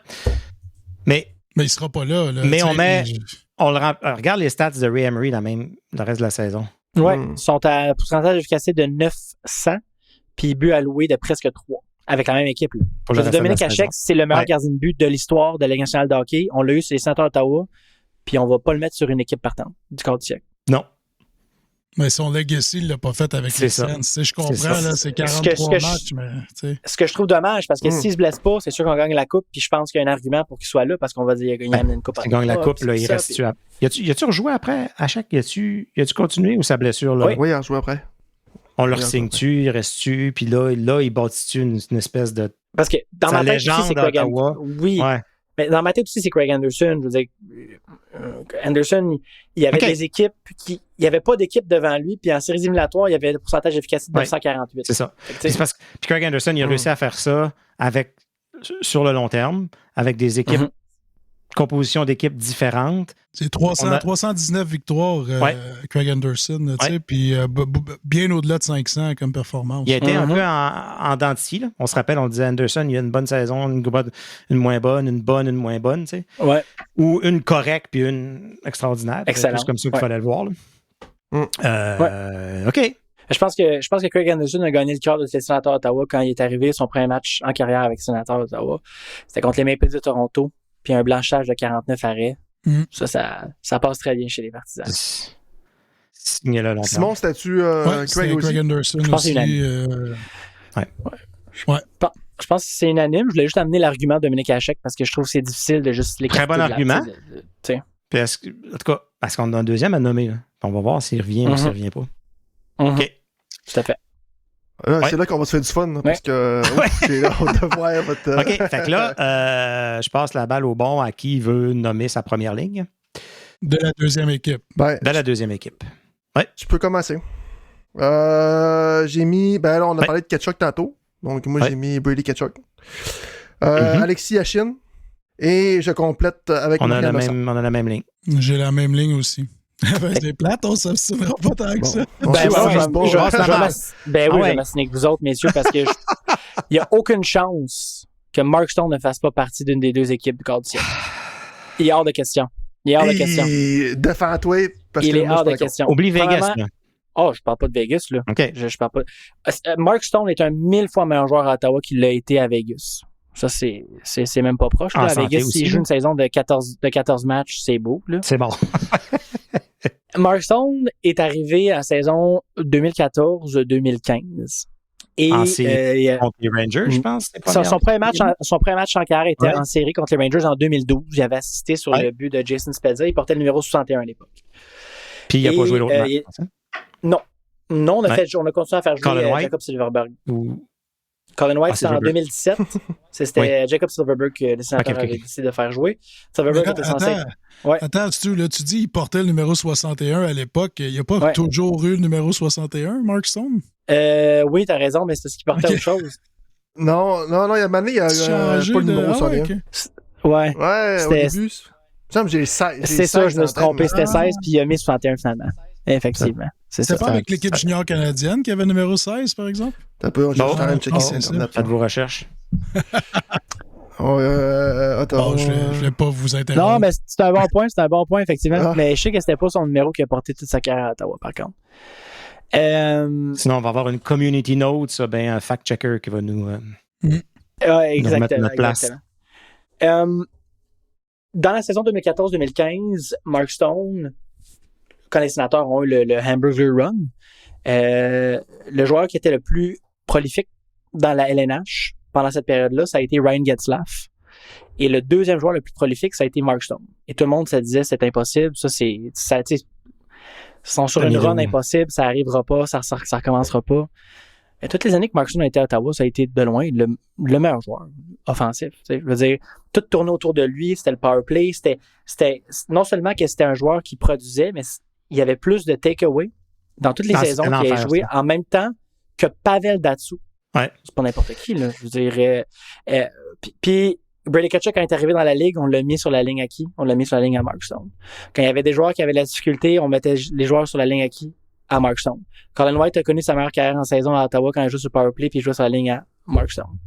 Mais il sera pas là. Mais regarde les stats de Ray Emery le reste de la saison. Oui, ils sont à pourcentage d'efficacité de 900, puis but alloué de presque 3, avec la même équipe. Dominique Hachek, c'est le meilleur gardien de but de l'histoire de la Ligue nationale de hockey. On l'a eu sur les Sénateurs d'Ottawa, puis on va pas le mettre sur une équipe partante du quart du siècle. Non. Mais son legacy, il l'a pas fait avec les Sens. Je comprends, c'est 43 matchs, mais... Ce que je trouve dommage, parce que s'il se blesse pas, c'est sûr qu'on gagne la coupe, puis je pense qu'il y a un argument pour qu'il soit là, parce qu'on va dire qu'il a gagné une coupe. Il gagne la coupe, là, il reste... Y a-tu rejoué après, à chaque... Y a-tu continué ou sa blessure, là? Oui, il a rejoué après. On le resigne-tu, il reste-tu, puis là, il bâtit-tu une espèce de... Parce que dans ma tête aussi, c'est Craig Anderson. Oui. Ouais. Mais dans ma tête aussi, c'est Craig Anderson. Je veux dire, Anderson, il y avait des équipes il n'y avait pas d'équipe devant lui, puis en séries éliminatoires, il y avait le pourcentage d'efficacité de 948. C'est ça. Puis Craig Anderson, il a réussi à faire ça sur le long terme, avec des équipes, composition d'équipes différentes. C'est 319 victoires, Craig Anderson, puis bien au-delà de 500 comme performance. Il a été un peu en dents de scie, là. On se rappelle, on disait Anderson, il y a une bonne saison, une moins bonne, une bonne, une moins bonne, tu sais. Ouais. Ou une correcte puis une extraordinaire. Excellent. C'est comme ça qu'il fallait le voir. Là. OK. Je pense que Craig Anderson a gagné le cœur de les Sénateurs d'Ottawa quand il est arrivé son premier match en carrière avec les Sénateurs d'Ottawa. C'était contre les Maple Leafs de Toronto, puis un blanchage de 49 arrêts. Ça passe très bien chez les partisans. Simon, c'était-tu Craig Anderson? Je pense que c'est unanime. Je pense que c'est unanime. Je voulais juste amener l'argument de Dominique Hachek parce que je trouve que c'est difficile de juste l'écarter. Très bon argument. En tout cas, parce qu'on a un deuxième à nommer. Là. On va voir s'il revient ou s'il ne revient pas. OK. Tout à fait. C'est là qu'on va se faire du fun, parce que j'ai hâte de voir votre... OK, fait que là, je passe la balle au bon à qui veut nommer sa première ligne. De la deuxième équipe. De la deuxième équipe. Ouais. Je peux commencer. J'ai mis... là, on a parlé de Tkachuk tantôt. Donc, moi, j'ai mis Brady Tkachuk. Alexis Yashin Et je complète avec on a la même ligne. J'ai la même ligne aussi. C'est plate, on s'abstiendra pas tant que ça. Je vais m'assiner avec vous autres, messieurs, parce que il n'y a aucune chance que Mark Stone ne fasse pas partie d'une des deux équipes du quart du ciel. Il est hors de question. Défends-toi. Il est hors de question. Oublie Vegas, là. Oh, je parle pas de Vegas, là. OK. Je parle pas. Mark Stone est un 1000 fois meilleur joueur à Ottawa qu'il l'a été à Vegas. Ça, c'est même pas proche. Là. À Vegas, s'il joue une saison de 14 matchs, c'est beau. Là. C'est bon. Mark Stone est arrivé à la saison 2014-2015. Et contre les Rangers, je pense. Son premier match en carrière était en série contre les Rangers en 2012. Il avait assisté sur le but de Jason Spezza. Il portait le numéro 61 à l'époque. Puis il n'a pas joué l'autre match. Non, on a continué à faire jouer Jacob Silfverberg. Colin White, c'était en 2017. C'était Jacob Silfverberg que les sénateurs avaient décidé de faire jouer. Silfverberg était censé... Attends, tu dis il portait le numéro 61 à l'époque. Il n'y a pas toujours eu le numéro 61, Mark Stone? Oui, t'as raison, mais c'est parce qu'il portait autre chose. Non, il y a une année, il a pas le numéro 61. Ouais, au début. J'ai 16. C'est ça, je me suis trompé. C'était 16, puis il a mis 61 finalement. Effectivement. C'est pas avec l'équipe junior canadienne qui avait le numéro 16, par exemple? Faites vos recherches. Je vais pas vous interrompre. Non, mais c'est un bon point, effectivement. Mais je sais que c'était pas son numéro qui a porté toute sa carrière à Ottawa, par contre. Sinon, on va avoir une community note, un fact-checker qui va nous, exactement, mettre notre place. Exactement. Dans la saison 2014-2015, Mark Stone, quand les sénateurs ont eu le Hamburger Run, le joueur qui était le plus prolifique dans la LNH pendant cette période-là, ça a été Ryan Getzlaf. Et le deuxième joueur le plus prolifique, ça a été Mark Stone. Et tout le monde se disait, c'est impossible, ils sont sur une run impossible, ça n'arrivera pas, ça recommencera pas. Et toutes les années que Mark Stone a été à Ottawa, ça a été de loin le meilleur joueur offensif. Je veux dire, tout tournait autour de lui, c'était le power play, c'était non seulement que c'était un joueur qui produisait, mais il y avait plus de take-away dans toutes les saisons qu'il a joué en même temps que Pavel Datsyuk. Ouais. C'est pas n'importe qui, là. Je veux dire, puis Brady Tkachuk, quand il est arrivé dans la ligue, on l'a mis sur la ligne à qui? On l'a mis sur la ligne à Mark Stone. Quand il y avait des joueurs qui avaient de la difficulté, on mettait les joueurs sur la ligne à qui? À Mark Stone. Colin White a connu sa meilleure carrière en saison à Ottawa quand il joue sur Powerplay puis il joue sur la ligne à Mark Stone.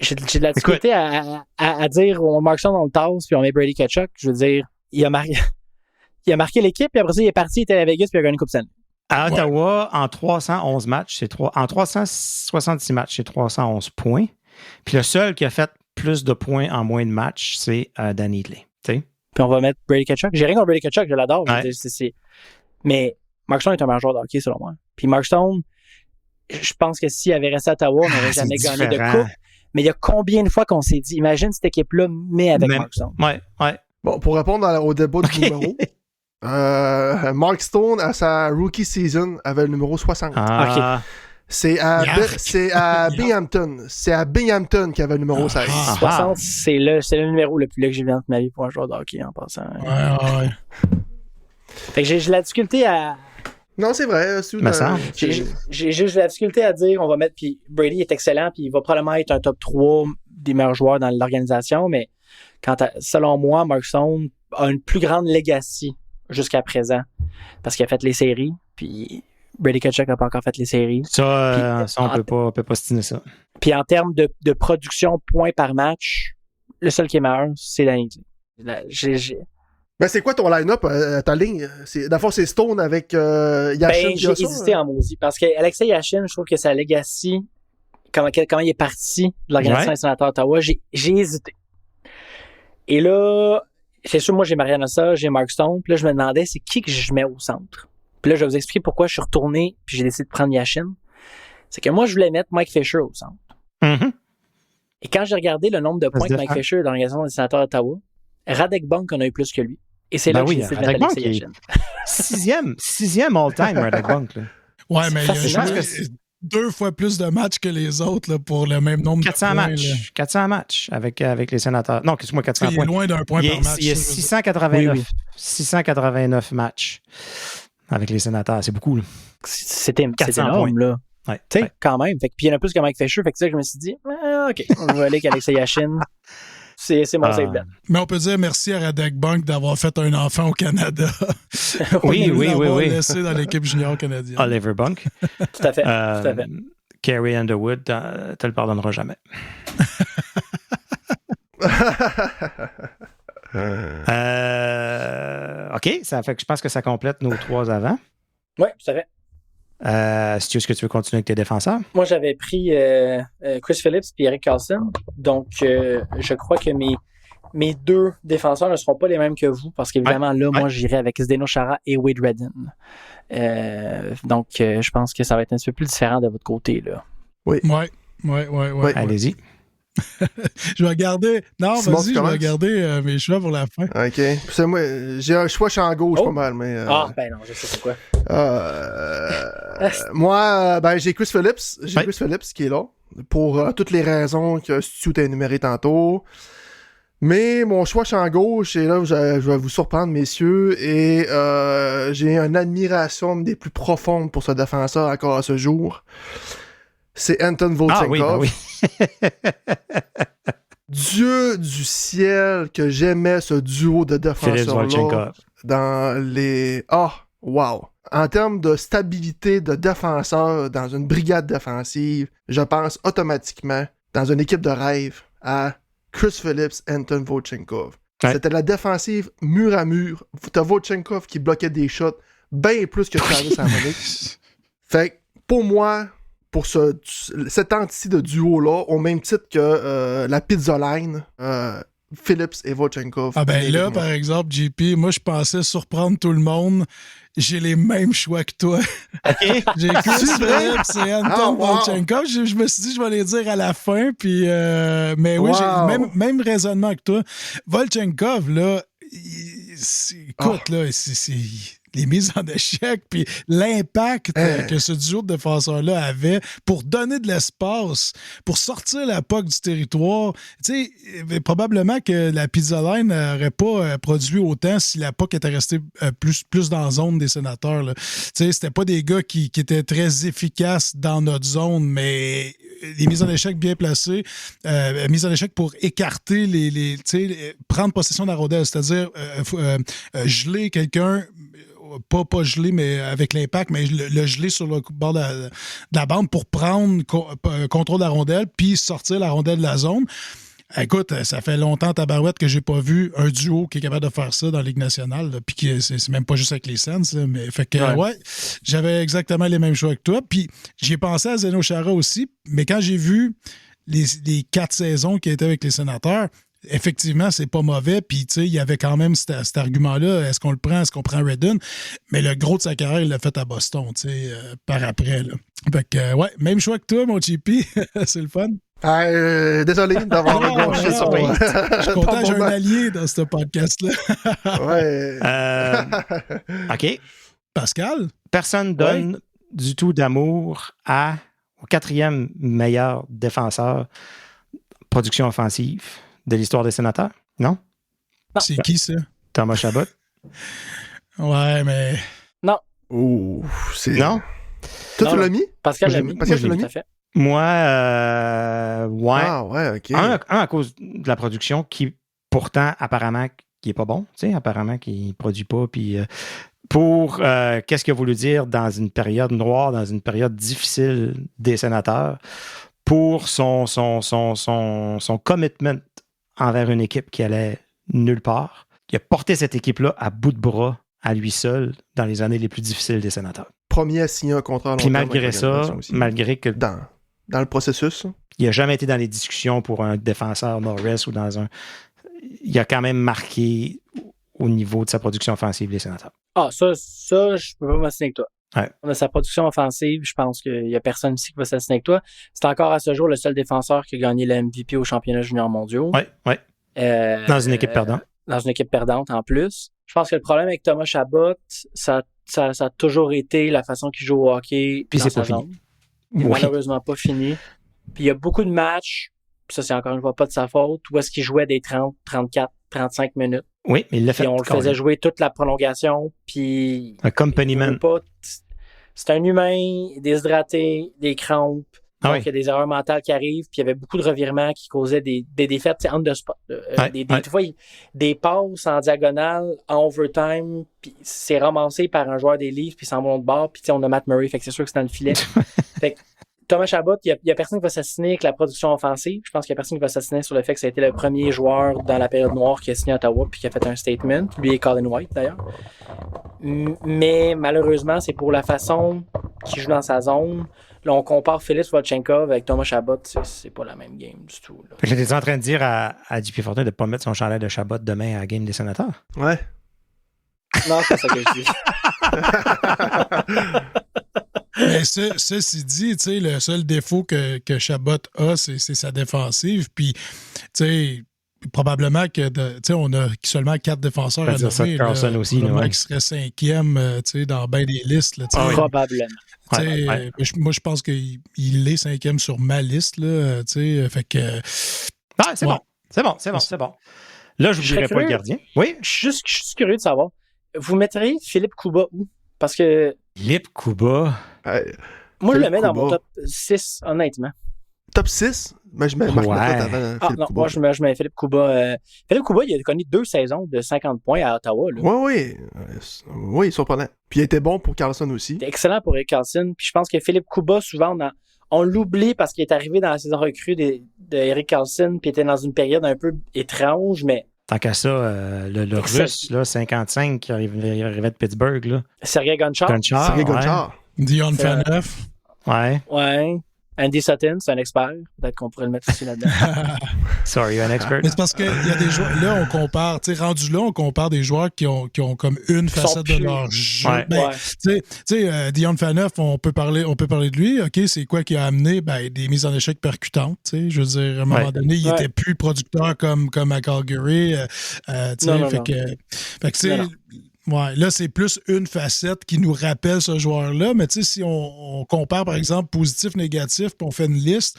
J'ai de la difficulté à dire Mark Stone on le tasse puis on met Brady Tkachuk. Je veux dire, il a marqué l'équipe puis après ça il est parti, il était à Vegas puis il a gagné une Coupe Stanley. À Ottawa, en 311 matchs, en 366 matchs, c'est 311 points. Puis le seul qui a fait plus de points en moins de matchs, c'est Danny Heatley. Puis on va mettre Brady Tkachuk. J'ai rien contre Brady Tkachuk, je l'adore. Ouais. Mais Mark Stone est un meilleur joueur de hockey, selon moi. Puis Mark Stone, je pense que s'il avait resté à Ottawa, on n'aurait jamais gagné de coupe. Mais il y a combien de fois qu'on s'est dit, imagine cette équipe-là, mais avec Mark Stone. Ouais. Bon, pour répondre au débat du numéro, Mark Stone, à sa rookie season, avait le numéro 60. Ah. C'est à Binghamton. C'est à Binghamton qu'il avait le numéro 16. 60, c'est le numéro le plus laid que j'ai vu dans ma vie pour un joueur de hockey, en passant. Ouais. Fait que j'ai la difficulté à... Non, c'est vrai. J'ai juste la difficulté à dire, on va mettre... Puis Brady est excellent, puis il va probablement être un top 3 des meilleurs joueurs dans l'organisation, mais selon moi, Mark Stone a une plus grande legacy jusqu'à présent, parce qu'il a fait les séries, puis Brady Tkachuk n'a pas encore fait les séries. Ça, on peut pas stimer ça. Puis en termes de production points par match, le seul qui est meilleur, c'est Danny Heatley. Ben, c'est quoi ton line-up, ta ligne? D'abord, c'est Stone avec Yashin. J'ai hésité en maudit, parce qu'Alexei Yashin, je trouve que sa legacy, comment il est parti de l'organisation des sénateurs d'Ottawa, j'ai hésité. Et là, c'est sûr, moi, j'ai Marian Hossa, j'ai Mark Stone, puis là, je me demandais, c'est qui que je mets au centre? Puis là, je vais vous expliquer pourquoi je suis retourné, puis j'ai décidé de prendre Yashin. C'est que moi, je voulais mettre Mike Fisher au centre. Mm-hmm. Et quand j'ai regardé le nombre de points que Mike Fisher dans l'organisation des sénateurs d'Ottawa, Radek Bonk en a eu plus que lui. Et c'est là que j'ai décidé de mettre Alexei Yashin. Sixième all-time, Radek Bonk. Là. Ouais, mais il a joué 2 fois plus de matchs que les autres là, pour le même nombre de points. 400 matchs avec les sénateurs. Non, excuse-moi, 400 points. Il est loin d'un point par match. Il y a 689 matchs avec les sénateurs. C'est beaucoup. Là. C'était énorme, là. Ouais, tu sais, quand même. Fait que, puis il y en a plus que Mike Fisher. Fait que ça, je me suis dit, OK, on va aller avec Alexei Yashin. c'est mon save bet. Mais on peut dire merci à Radek Bunk d'avoir fait un enfant au Canada. oui. laissé dans l'équipe junior canadienne. Oliver Bunk. Tout à fait. Tout à fait. Carrie Underwood, te le pardonneras jamais. OK, ça fait que je pense que ça complète nos 3 avant. Oui, tout à fait. Est-ce que tu veux continuer avec tes défenseurs? Moi, j'avais pris Chris Phillips et Erik Karlsson. Donc, je crois que mes 2 défenseurs ne seront pas les mêmes que vous parce qu'évidemment, moi, j'irai avec Zdeno Chara et Wade Redden. Donc, je pense que ça va être un petit peu plus différent de votre côté, là. Oui. Allez-y. Je vais garder. Non, vas-y, je vais garder mes choix pour la fin. OK. C'est moi, j'ai un choix champ gauche pas mal, mais. Ben non, je sais c'est quoi. Moi, j'ai Chris Phillips. Chris Phillips qui est là. Pour toutes les raisons que Stu t'a énumérées tantôt. Mais mon choix champ gauche, et là, je vais vous surprendre, messieurs, et j'ai une admiration des plus profondes pour ce défenseur encore à ce jour. C'est Anton Volchenkov. Oui. Dieu du ciel que j'aimais ce duo de défenseurs-là dans les... Wow! En termes de stabilité de défenseur dans une brigade défensive, je pense automatiquement, dans une équipe de rêve, à Chris Phillips, Anton Volchenkov. Ouais. C'était la défensive mur à mur. T'as Volchenkov qui bloquait des shots bien plus que Travis Hamonic. Fait que, pour moi... pour cet anti de duo-là, au même titre que la Pizza Line, Phillips et Volchenkov. Là, par exemple, JP, moi, je pensais surprendre tout le monde. J'ai les mêmes choix que toi. OK. J'ai Chris Phillips et Anton Volchenkov. Je me suis dit, je vais les dire à la fin. Puis, mais oui, j'ai le même raisonnement que toi. Volchenkov, là, écoute, là, c'est les mises en échec, puis l'impact que ce duo de défenseurs-là avait pour donner de l'espace, pour sortir la POC du territoire. Tu sais, probablement que la Pizza Line n'aurait pas produit autant si la POC était restée plus dans la zone des Sénateurs. Tu sais, c'était pas des gars qui étaient très efficaces dans notre zone, mais les mises en échec bien placées, mises en échec pour écarter prendre possession de la rondelle, c'est-à-dire geler quelqu'un, pas gelé, mais avec l'impact, mais le geler sur le bord de la bande pour prendre contrôle de la rondelle puis sortir la rondelle de la zone. Écoute, ça fait longtemps, tabarouette, que j'ai pas vu un duo qui est capable de faire ça dans la Ligue nationale, là, puis c'est même pas juste avec les Sens, là, mais fait que, j'avais exactement les mêmes choix que toi, puis j'ai pensé à Zdeno Chara aussi, mais quand j'ai vu les 4 saisons qui étaient avec les Sénateurs, effectivement, c'est pas mauvais. Puis, tu sais, il y avait quand même cet argument-là. Est-ce qu'on le prend? Est-ce qu'on prend Redden? Mais le gros de sa carrière, il l'a fait à Boston, tu sais, par après. Là. Fait que, même choix que toi, mon JP. C'est le fun. Désolé d'avoir gauché sur moi. Je suis content, j'ai un allié dans ce podcast-là. OK. Pascal? Personne donne du tout d'amour au 4e meilleur défenseur production offensive de l'histoire des Sénateurs? Non? C'est qui, ça? Thomas Chabot. Ouais, mais... Non. Ouh, c'est... Non? Toi, tu l'as mis? Pascal l'a mis. Pascal, tu l'as mis? Moi, ouais. Ah, ouais, OK. Un, à cause de la production qui, pourtant, apparemment, qui est pas bon. Tu sais, apparemment, qui produit pas. Puis, pour qu'est-ce qu'il a voulu dire dans une période noire, dans une période difficile des Sénateurs, pour son commitment envers une équipe qui allait nulle part. Il a porté cette équipe-là à bout de bras, à lui seul, dans les années les plus difficiles des Sénateurs. Premier à signer un contrat à long terme. Puis malgré ça, malgré que... Dans le processus. Il n'a jamais été dans les discussions pour un défenseur Norris ou dans un... Il a quand même marqué au niveau de sa production offensive les Sénateurs. Ah, ça je peux pas m'assigner avec toi. Ouais. On a sa production offensive, je pense qu'il n'y a personne ici qui va s'assigner avec toi. C'est encore à ce jour le seul défenseur qui a gagné le MVP au championnat junior mondiaux. Oui. Dans une équipe perdante. Dans une équipe perdante en plus. Je pense que le problème avec Thomas Chabot, ça a toujours été la façon qu'il joue au hockey. Puis c'est pas fini. Malheureusement pas fini. Puis il y a beaucoup de matchs, ça c'est encore une fois pas de sa faute, où est-ce qu'il jouait des 30, 34, 35 minutes. Oui, mais il l'a fait. Puis on le faisait jouer toute la prolongation. Puis un company man. C'est un humain, déshydraté, des crampes. Donc, il y a des erreurs mentales qui arrivent, puis il y avait beaucoup de revirements qui causaient des défaites on the spot. Des fois, des passes en diagonale, en overtime, puis c'est ramassé par un joueur des Leafs, puis s'en va de bord, puis on a Matt Murray, fait que c'est sûr que c'est dans le filet. Fait que Thomas Chabot, il y a personne qui va s'assassiner avec la production offensive. Je pense qu'il y a personne qui va s'assassiner sur le fait que ça a été le premier joueur dans la période noire qui a signé à Ottawa, puis qui a fait un statement. Lui et Colin White, d'ailleurs. Mais malheureusement, c'est pour la façon qu'il joue dans sa zone. Là, on compare Félix Vodchenkov avec Thomas Chabot, c'est pas la même game du tout. Là. Fait que t'es en train de dire à JP Fortin de ne pas mettre son chandail de Chabot demain à la game des Sénateurs? Ouais. Non, c'est ça que je dis. Mais ceci dit, le seul défaut que Chabot a, c'est sa défensive. Puis, probablement que on a seulement 4 défenseurs à nommer. Carlson aussi. Qui serait 5e dans bien des listes. Là, probablement. Moi, je pense qu'il est 5e sur ma liste. Là, fait que... c'est bon. C'est bon. Là, je ne dirais pas le gardien. Oui. Je suis curieux de savoir. Vous mettriez Philippe Kuba où? Parce que... Philippe Kuba... moi, je le mets dans mon top 6, honnêtement. Top 6? Mais je mets Marc Method avant Philippe Kuba. Moi, je mets Philippe Kuba. Philippe Kuba, il a connu 2 saisons de 50 points à Ottawa. Là. Oui, surprenant. Puis il était bon pour Carlson aussi. C'était excellent pour Erik Karlsson. Puis je pense que Philippe Kuba, souvent, on l'oublie parce qu'il est arrivé dans la saison recrue d'Erik Karlsson, puis il était dans une période un peu étrange, mais... Tant qu'à ça, le Russe, là, 55, qui arrivait de Pittsburgh. Là. Sergei Gonchar. Dion Phaneuf. Ouais. Andy Sutton, c'est un expert. Peut-être qu'on pourrait le mettre aussi là-dedans. Sorry, un expert. Mais c'est parce qu'il y a des joueurs. Là, on compare. Rendu là, on compare des joueurs qui ont comme une facette de leur jeu. Dion Phaneuf, on peut parler de lui. OK, c'est quoi qui a amené des mises en échec percutantes. Je veux dire, à un moment donné, il était plus producteur comme à Calgary. Ouais, là, c'est plus une facette qui nous rappelle ce joueur-là. Mais si on compare, par exemple, positif-négatif, puis on fait une liste,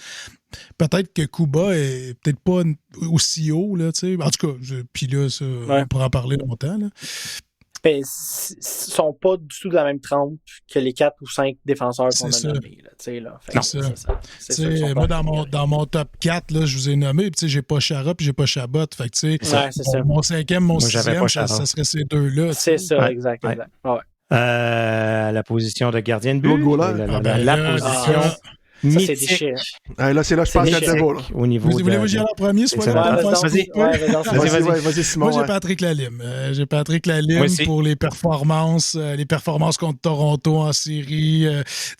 peut-être que Kuba est peut-être pas aussi haut. Là, en tout cas, puis là, on pourra en parler longtemps. Là. Ben, ils sont pas du tout de la même trempe que les 4 ou 5 défenseurs qu'on a nommés. Moi, dans mon top 4, là, je vous ai nommé, puis j'ai pas Chara puis j'ai pas Chabot. Fait que, mon 5e, mon 6e, ça serait ces deux-là. C'est ça, exact. Ouais. La position de gardien de but. La position... Ça, c'est déchirant. Là, c'est là je pense qu'il y a beau. Au niveau vous voulez que j'y aille en premier? Vas-y. Moi, j'ai Patrick Lalime. J'ai Patrick Lalime pour les performances contre Toronto en série.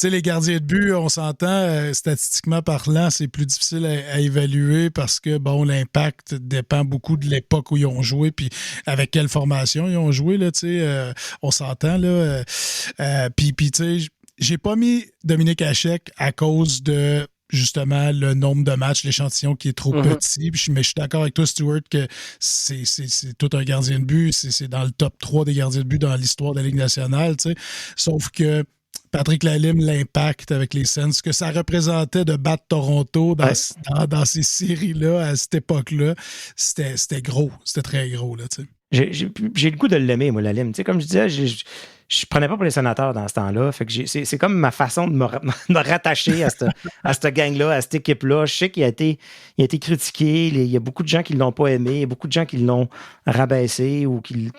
Les gardiens de but, on s'entend, statistiquement parlant, c'est plus difficile à évaluer parce que, l'impact dépend beaucoup de l'époque où ils ont joué puis avec quelle formation ils ont joué. Là, on s'entend. Là. Puis tu sais, j'ai pas mis Dominique Hachek à cause de justement le nombre de matchs, l'échantillon qui est trop petit. Mais je suis d'accord avec toi, Stuart, que c'est tout un gardien de but. C'est dans le top 3 des gardiens de but dans l'histoire de la Ligue nationale. Sauf que Patrick Lalime, l'impact avec les Sens, ce que ça représentait de battre Toronto dans ces séries-là, à cette époque-là, c'était gros. C'était très gros. Là, j'ai le goût de l'aimer, moi, Lalime. Comme je disais, je prenais pas pour les Sénateurs dans ce temps-là. Fait que c'est comme ma façon de me rattacher à cette gang-là, à cette équipe-là. Je sais qu'il a été critiqué. Il y a beaucoup de gens qui ne l'ont pas aimé. Il y a beaucoup de gens qui l'ont rabaissé.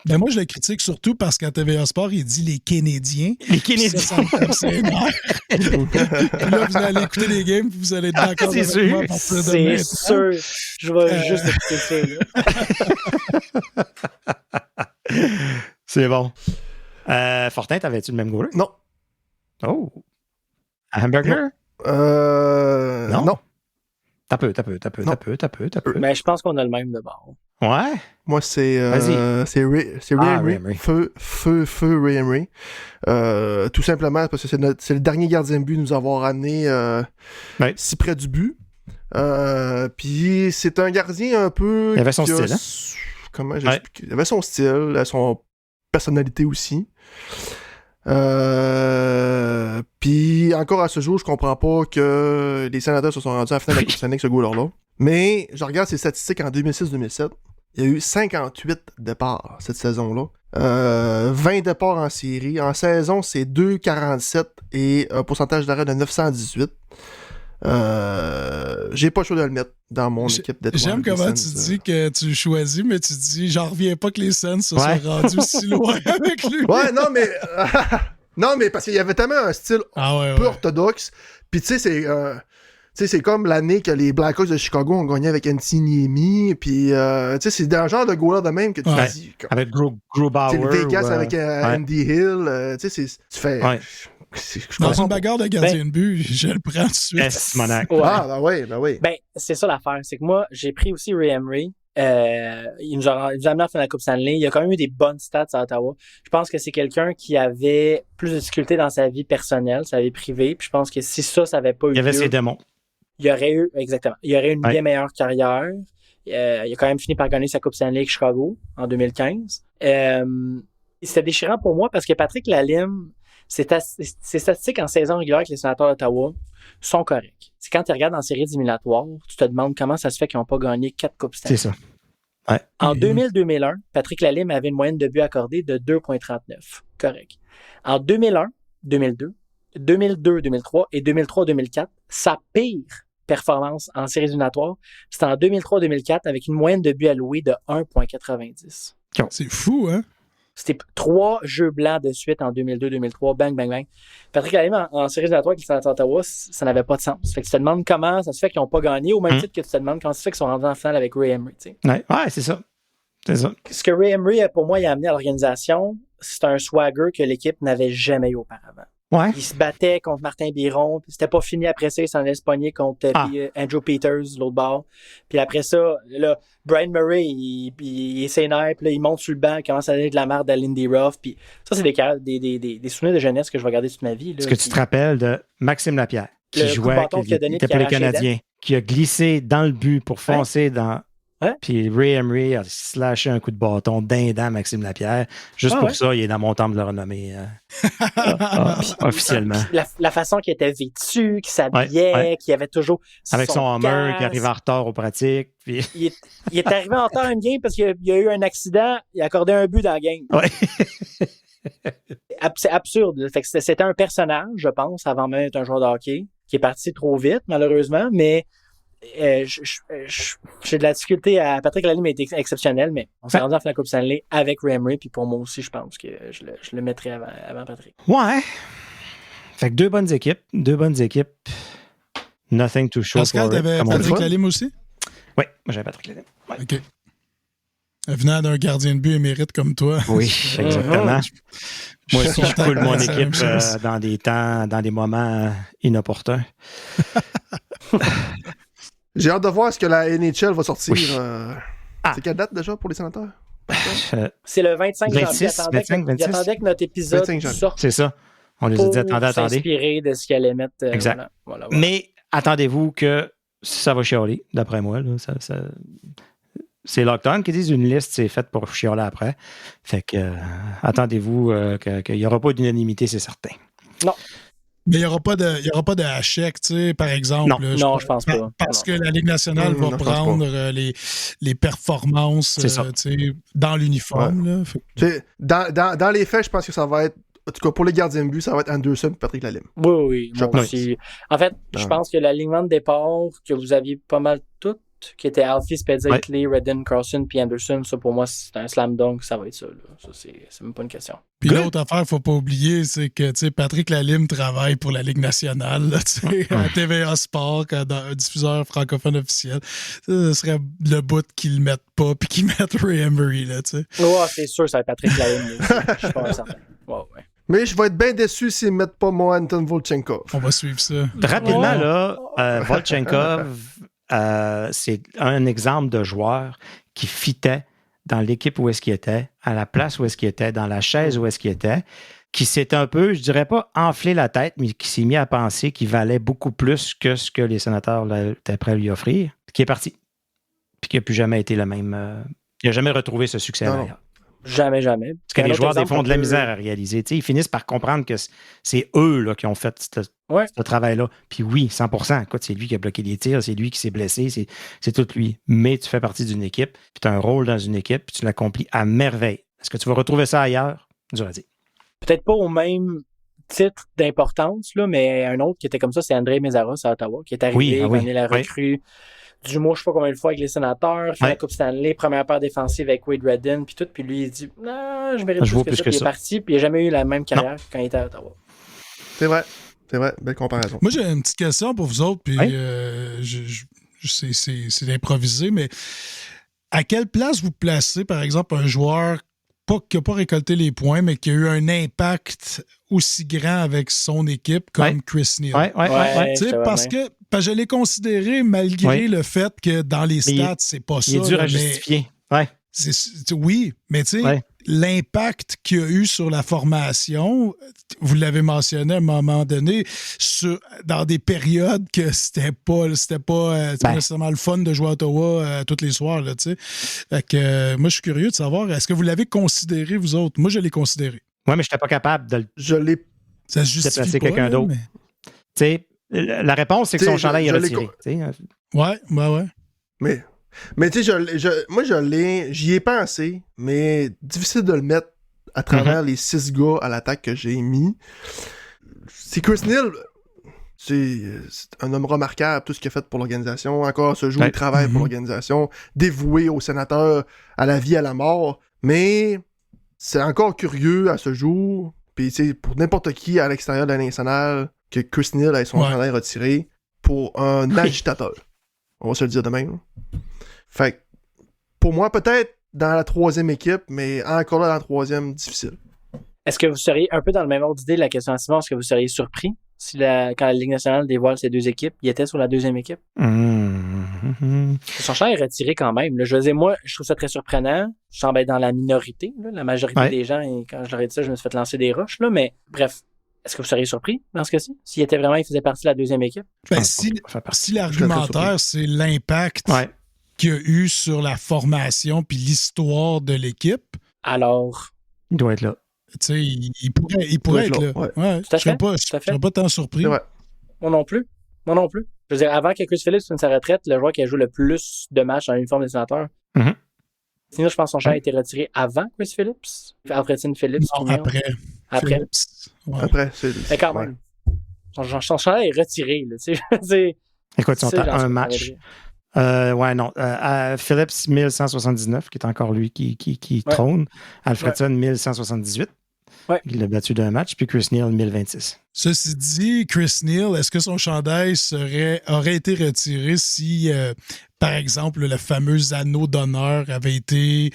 Ben moi, je le critique surtout parce qu'à TVA Sport, il dit les Canadiens. Les Canadiens. C'est là, vous allez écouter les games et vous allez être d'accord avec moi à partir de maintenant. C'est sûr. Je vais juste écouter ça. C'est bon. Fortin, t'avais-tu le même goaler? Non. Oh. Hamburger? Non. T'as peu. Mais je pense qu'on a le même de bord. Ouais. Moi, c'est Ray Emery. Feu Ray Emery. Tout simplement parce que c'est le dernier gardien de but de nous avoir amené si près du but. Puis c'est un gardien un peu... Il avait son style, Comment j'explique? Il avait son style, son personnalité aussi. Puis encore à ce jour, je comprends pas que les Sénateurs se sont rendus à la finale de la Coupe Stanley avec ce goaler-là. Mais je regarde ses statistiques en 2006-2007. Il y a eu 58 départs cette saison-là. 20 départs en série. En saison, c'est 2,47 et un pourcentage d'arrêt de 918. J'ai pas le choix de le mettre dans mon équipe d'étoiles. J'aime comment tu dis que tu choisis, mais tu dis, j'en reviens pas que les Suns se soient rendus si loin avec lui. Ouais, non, mais... non, mais parce qu'il y avait tellement un style peu orthodoxe. Puis tu sais, c'est comme l'année que les Blackhawks de Chicago ont gagné avec NC Niemi. Puis tu sais, c'est un genre de goaler de même que tu dis... Comme, avec Grubauer. Le Vegas avec Andy Hill. Tu sais, tu fais... Ouais. Dans une bagarre de gardien de but, je le prends tout de suite. Simonac. Ouais. Ah, ben oui. Ben, c'est ça l'affaire. C'est que moi, j'ai pris aussi Ray Emery. Il nous a amené à la fin de la Coupe Stanley. Il a quand même eu des bonnes stats à Ottawa. Je pense que c'est quelqu'un qui avait plus de difficultés dans sa vie personnelle, sa vie privée. Puis je pense que si ça n'avait pas eu lieu... Il y avait ses démons. Il y aurait eu une bien meilleure carrière. Il a quand même fini par gagner sa Coupe Stanley avec Chicago en 2015. C'était déchirant pour moi parce que Patrick Lalime, ses statistiques en saison régulière avec les Sénateurs d'Ottawa sont corrects. C'est quand tu regardes en séries éliminatoires, tu te demandes comment ça se fait qu'ils n'ont pas gagné 4 Coupes Stanley. C'est ça. Ouais. En 2000-2001, Patrick Lalime avait une moyenne de buts accordés de 2,39. Correct. En 2001, 2002, 2002-2003 et 2003-2004, sa pire performance en séries éliminatoires, c'était en 2003-2004 avec une moyenne de buts alloués de 1,90. C'est fou, hein? C'était 3 jeux blancs de suite en 2002-2003, bang, bang, bang. Patrick Lalime en séries éliminatoires avec les Sénateurs d'Ottawa, ça n'avait pas de sens. Fait que tu te demandes comment ça se fait qu'ils n'ont pas gagné, au même titre que tu te demandes comment ça se fait qu'ils sont rendus en finale avec Ray Emery. Ouais, c'est ça. C'est ça. Ce que Ray Emery, pour moi, il a amené à l'organisation, c'est un swagger que l'équipe n'avait jamais eu auparavant. Ouais. Il se battait contre Martin Biron, puis c'était pas fini après ça, il s'en allait se pogner contre Andrew Peters, l'autre bord. Puis après ça, là, Brian Murray, il s'énerve, puis là, il monte sur le banc, il commence à donner de la merde à Lindy Ruff, puis ça, c'est des souvenirs de jeunesse que je vais garder toute ma vie. Est-ce que tu te rappelles de Maxime Lapierre, qui jouait, qui était pour les Canadiens, qui a glissé dans le but pour foncer dans... Ouais. Puis Ray Emery a slashé un coup de bâton d'un Maxime Lapierre. Juste pour ça, il est dans mon temple de le renommer officiellement. La façon qu'il était vêtu, qu'il s'habillait, qu'il avait toujours avec son Hummer, qui arrive en retard aux pratiques. Puis... Il est arrivé en retard à une game parce qu'il y a eu un accident, il a accordé un but dans la game. Ouais. C'est absurde. Fait que c'était un personnage, je pense, avant même d'être un joueur de hockey, qui est parti trop vite, malheureusement, mais j'ai de la difficulté à... Patrick Lalime a été exceptionnel, mais on s'est rendu en finale Coupe Stanley avec Ray Emery, puis pour moi aussi, je pense que je le mettrais avant Patrick. Ouais. Fait que deux bonnes équipes. Nothing to show Pascal, t'avais Patrick Lalime aussi? Oui, moi j'avais Patrick Lalime. Ouais. OK. Venant d'un gardien de but émérite comme toi. Oui, exactement. Moi aussi, je coule mon équipe dans des moments inopportuns. J'ai hâte de voir ce que la NHL va sortir. Oui. C'est quelle date déjà pour les Sénateurs? C'est le 25 janvier. Il attendait que notre épisode sorte. C'est ça. On les a dit attendez. S'inspirer de ce qu'elle allait mettre. Exact. Voilà. Mais attendez-vous que ça va chialer, d'après moi. Là, c'est Lockdown qui disent une liste, c'est faite pour chialer après. Fait que attendez-vous qu'il n'y aura pas d'unanimité, c'est certain. Non. Mais il n'y aura pas de hachec, tu sais, par exemple. Non, je pense pas. Parce que la Ligue nationale va prendre les performances dans l'uniforme. Ouais. Dans les faits, je pense que ça va être, en tout cas pour les gardiens de but, ça va être Anderson et Patrick Lalime. Oui, moi aussi. En fait, je pense que l'alignement de départ que vous aviez pas mal tout, qui était Alfie, Spezza, Clay, Redden, Carlson puis Anderson, ça pour moi c'est un slam dunk, ça va être ça. Là. Ça c'est même pas une question. Puis l'autre affaire, faut pas oublier, c'est que Patrick Lalime travaille pour la Ligue nationale, là, à TVA Sport, un diffuseur francophone officiel. Ce serait le bout qu'ils le mettent pas puis qu'ils mettent Ray Emery, là, tu sais. Ouais, c'est sûr, ça va être Patrick Lalime. Je suis pas certain. Ouais. Mais je vais être bien déçu s'ils ne mettent pas moi Anton Volchenkov. On va suivre ça. Rapidement, là, Volchenkov, c'est un exemple de joueur qui fitait dans l'équipe où est-ce qu'il était, à la place où est-ce qu'il était, dans la chaise où est-ce qu'il était, qui s'est un peu, je dirais pas enflé la tête, mais qui s'est mis à penser qu'il valait beaucoup plus que ce que les Sénateurs étaient prêts à lui offrir, qui est parti. Puis qui n'a plus jamais été le même... il n'a jamais retrouvé ce succès ailleurs. Jamais. Parce que les joueurs, des fois, ont de la misère à réaliser. T'sais, ils finissent par comprendre que c'est eux là, qui ont fait ce travail-là. Puis oui, 100%. Écoute, c'est lui qui a bloqué les tirs, c'est lui qui s'est blessé, c'est tout lui. Mais tu fais partie d'une équipe, puis tu as un rôle dans une équipe, puis tu l'accomplis à merveille. Est-ce que tu vas retrouver ça ailleurs? Dur à dire. Peut-être pas au même titre d'importance, là, mais un autre qui était comme ça, c'est André Mézara à Ottawa, qui est arrivé, gagné la recrue du mois, je sais pas combien de fois avec les Sénateurs, fait la Coupe Stanley, première paire défensive avec Wade Redden, puis tout, puis lui, il dit « Non, je mérite plus que ça », puis il est parti, puis il n'a jamais eu la même carrière que quand il était à Ottawa. C'est vrai, belle comparaison. Moi, j'ai une petite question pour vous autres, puis c'est improvisé, mais à quelle place vous placez, par exemple, un joueur qui n'a pas récolté les points, mais qui a eu un impact aussi grand avec son équipe comme Chris Neal? Parce que je l'ai considéré, malgré le fait que dans les stats, c'est pas ça. Il est dur à justifier. Oui, mais tu sais, l'impact qu'il a eu sur la formation, vous l'avez mentionné à un moment donné, dans des périodes que c'était pas nécessairement le fun de jouer à Ottawa tous les soirs. Là, fait que, moi, je suis curieux de savoir, est-ce que vous l'avez considéré, vous autres? Moi, je l'ai considéré. Oui, mais je n'étais pas capable de ça se justifie déplacer quelqu'un d'autre. Mais... La réponse, c'est que son chandail est retiré. Ouais. Mais tu sais, moi, j'y ai pensé, mais difficile de le mettre à travers les 6 gars à l'attaque que j'ai mis. C'est Chris Neal, c'est un homme remarquable, tout ce qu'il a fait pour l'organisation. Encore ce jour, il travaille pour l'organisation, dévoué aux sénateurs, à la vie, à la mort. Mais c'est encore curieux à ce jour, puis tu sais, pour n'importe qui à l'extérieur de la nationale, que Chris Neal ait son chandail retiré pour un agitateur. On va se le dire de même. Fait que, pour moi, peut-être dans la 3e équipe, mais encore là, dans la 3e, difficile. Est-ce que vous seriez un peu dans le même ordre d'idée de la question à Simon? Est-ce que vous seriez surpris si quand la Ligue nationale dévoile ces 2 équipes, il était sur la 2e équipe? Son chandail est retiré quand même. Là. Je veux dire, moi, je trouve ça très surprenant. Je semble être dans la minorité. Là. La majorité des gens, et quand je leur ai dit ça, je me suis fait lancer des roches. Là. Mais bref, est-ce que vous seriez surpris dans ce cas-ci? S'il il faisait partie de la 2e équipe? Si l'argumentaire, c'est l'impact qu'il y a eu sur la formation puis l'histoire de l'équipe. Alors, il doit être là. Tu sais, il pourrait être là. Ouais. Je ne serais pas tant surpris. Moi non plus. Je veux dire, avant que Chris Phillips finisse sa retraite, le joueur qui a joué le plus de matchs en uniforme des sénateurs. Sinon, je pense que son champ a été retiré avant Chris Phillips. Alfredson Phillips. Non, après. Après, c'est quand même. Son champ est retiré. Là, écoute, ils ont un match. Phillips 1179, qui est encore lui qui trône. Alfredson 1178. Il l'a battu d'un match, puis Chris Neal 1026. Ceci dit, Chris Neal, est-ce que son chandail aurait été retiré si, par exemple, le fameux anneau d'honneur avait été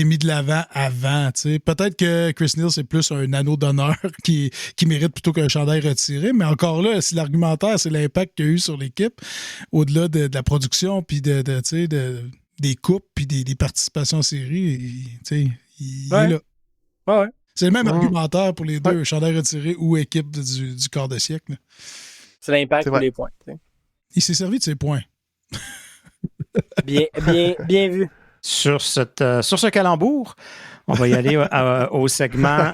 mis de l'avant avant? T'sais. Peut-être que Chris Neal, c'est plus un anneau d'honneur qui mérite plutôt qu'un chandail retiré, mais encore là, si l'argumentaire, c'est l'impact qu'il y a eu sur l'équipe, au-delà de la production, puis des coupes, puis des participations en série, il est là. Ouais. C'est le même argumentaire pour les deux, chandail retiré ou équipe du quart de siècle. C'est l'impact pour les points. T'sais. Il s'est servi de ses points. bien vu. Sur ce calembour, on va y aller au segment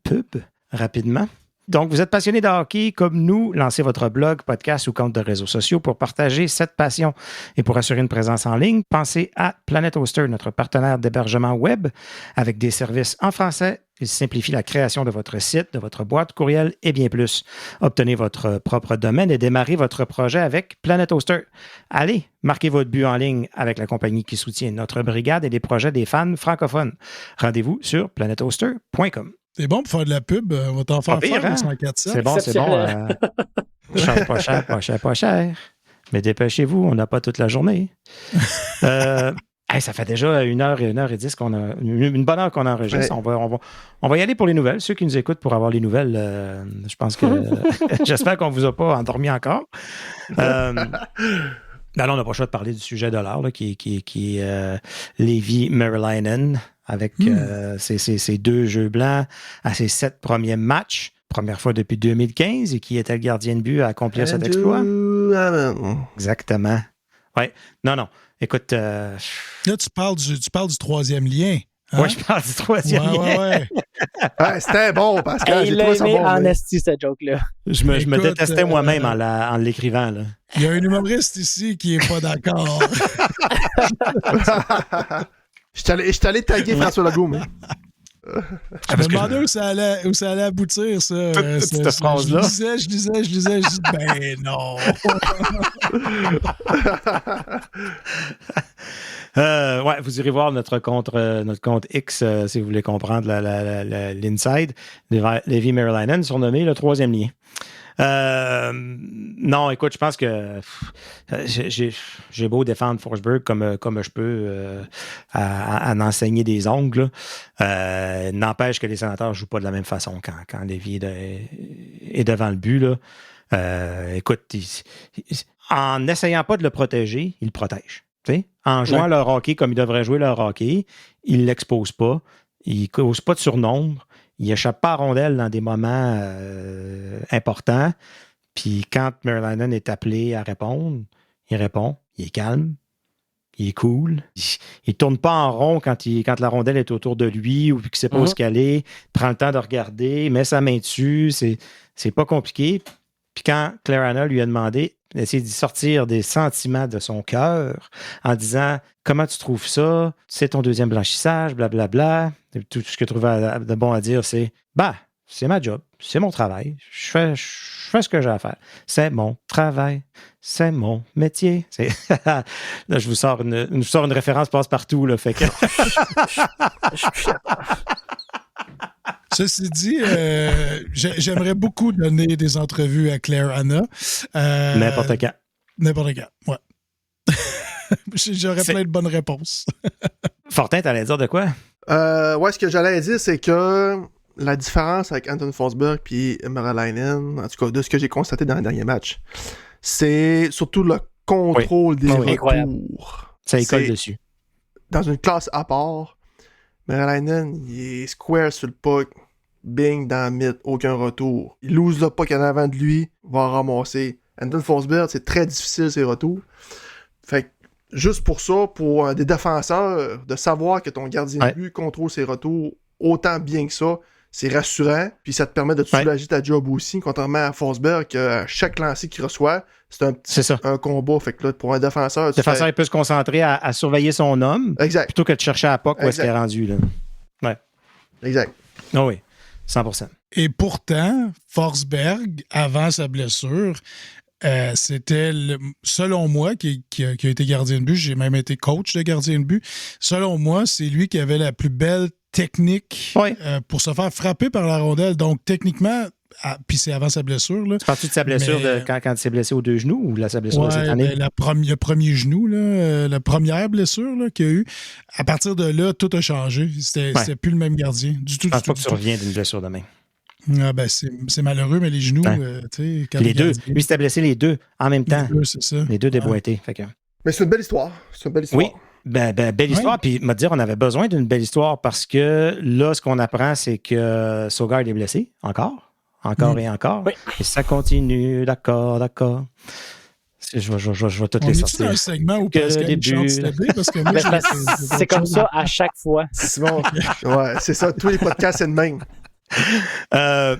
pub rapidement. Donc, vous êtes passionné de hockey comme nous, lancez votre blog, podcast ou compte de réseaux sociaux pour partager cette passion. Et pour assurer une présence en ligne, pensez à Planet Hoster, notre partenaire d'hébergement web avec des services en français. Il simplifie la création de votre site, de votre boîte courriel et bien plus. Obtenez votre propre domaine et démarrez votre projet avec Planet Hoster. Allez, marquez votre but en ligne avec la compagnie qui soutient notre brigade et les projets des fans francophones. Rendez-vous sur planethoster.com. C'est bon pour faire de la pub. On va t'en faire faire, hein? 104.7. C'est bon. Pas cher. Mais dépêchez-vous, on n'a pas toute la journée. Ça fait déjà 1h et 1h10 qu'on a une bonne heure qu'on enregistre. Ouais. On va y aller pour les nouvelles. Ceux qui nous écoutent pour avoir les nouvelles, je pense que j'espère qu'on ne vous a pas endormi encore. Là, on n'a pas le choix de parler du sujet de l'heure, qui est Leevi Meriläinen avec ses 2 jeux blancs à ses 7 premiers matchs. Première fois depuis 2015 et qui était le gardien de but à accomplir cet exploit. Exactement. Oui. Non. Écoute. Là, tu parles du 3e lien. Hein? Oui, je parle du 3e lien. Ouais, c'était bon, Pascal. Il l'a aimé en esti, cette joke-là. Je me détestais moi-même en l'écrivant. Là. Il y a un humoriste ici qui n'est pas d'accord. Je t'allais taguer François Legault, mais... Je me demandais où ça allait aboutir, ça. Cette phrase-là. Je disais, ben non. Ouais, vous irez voir notre compte X si vous voulez comprendre l'inside. Levi Meriläinen, surnommé le troisième lien. Non, écoute, je pense que j'ai beau défendre Forsberg comme je peux à en enseigner des ongles. N'empêche que les Sénateurs ne jouent pas de la même façon quand Lévis est devant le but. Là. Écoute, en n'essayant pas de le protéger, il le protège. T'sais? En jouant leur hockey comme il devrait jouer leur hockey, il ne l'expose pas, il ne cause pas de surnombre. Il échappe pas à rondelle dans des moments importants. Puis quand Meriläinen est appelé à répondre, il répond. Il est calme. Il est cool. Il tourne pas en rond quand la rondelle est autour de lui ou qu'il ne sait pas où se caler. Il prend le temps de regarder, met sa main dessus. C'est pas compliqué. Puis quand Claire Hanna lui a demandé d'essayer de sortir des sentiments de son cœur en disant « Comment tu trouves ça? C'est ton deuxième blanchissage, blablabla. » Tout ce que je trouvais de bon à dire, c'est « Bah, c'est ma job, c'est mon travail. Je fais ce que j'ai à faire. C'est mon travail, c'est mon métier. » Là, je vous sors une référence passe-partout, là, fait que... Ceci dit, j'aimerais beaucoup donner des entrevues à Claire Hanna. N'importe quand. N'importe quand, ouais. J'aurais plein de bonnes réponses. Fortin, t'allais dire de quoi? Ouais, ce que j'allais dire, c'est que la différence avec Anton Forsberg et Meriläinen, en tout cas, de ce que j'ai constaté dans le dernier match, c'est surtout le contrôle des retours. Ça y colle dessus. Dans une classe à part, Meriläinen, il est square sur le puck, bing, dans le mid, aucun retour. Il lose le puck en avant de lui, va ramasser. Anton Forsberg, c'est très difficile ses retours. Fait que, juste pour ça, pour des défenseurs, de savoir que ton gardien de but contrôle ses retours autant bien que ça, c'est rassurant, puis ça te permet de te soulager ta job aussi, contrairement à Forsberg, que chaque lancer qu'il reçoit, c'est un combat. Fait que là, pour un défenseur... Le défenseur, il peut se concentrer à surveiller son homme, plutôt que de chercher à la puck où est-ce qu'il est rendu. Là. Ouais. Exact. Oh oui, 100%. Et pourtant, Forsberg, avant sa blessure, c'était, selon moi, qui a été gardien de but, j'ai même été coach de gardien de but, selon moi, c'est lui qui avait la plus belle technique pour se faire frapper par la rondelle. Donc, techniquement, puis c'est avant sa blessure. Là. C'est parti de sa blessure quand il s'est blessé aux deux genoux ou sa blessure de cette année? Le premier genou, là, la première blessure là, qu'il y a eu. À partir de là, tout a changé. C'était plus le même gardien. Du tout. Je pense pas que tu reviens d'une blessure de main. Ah ben c'est malheureux, mais les genoux, tu sais... Les deux. Lui, s'était blessé les deux en même temps. Les deux, c'est ça. Les deux déboîtés. Fait que... Mais c'est une belle histoire. Oui, belle histoire. Puis, me dire, on avait besoin d'une belle histoire parce que là, ce qu'on apprend, c'est que Sogaard est blessé. Encore et encore. Oui. Et ça continue. D'accord. Je vais toutes les sortir. On est dans un segment où Pascal chante parce que moi, c'est comme ça à chaque fois. Simon, ouais, c'est ça. Tous les podcasts, c'est le même. Fait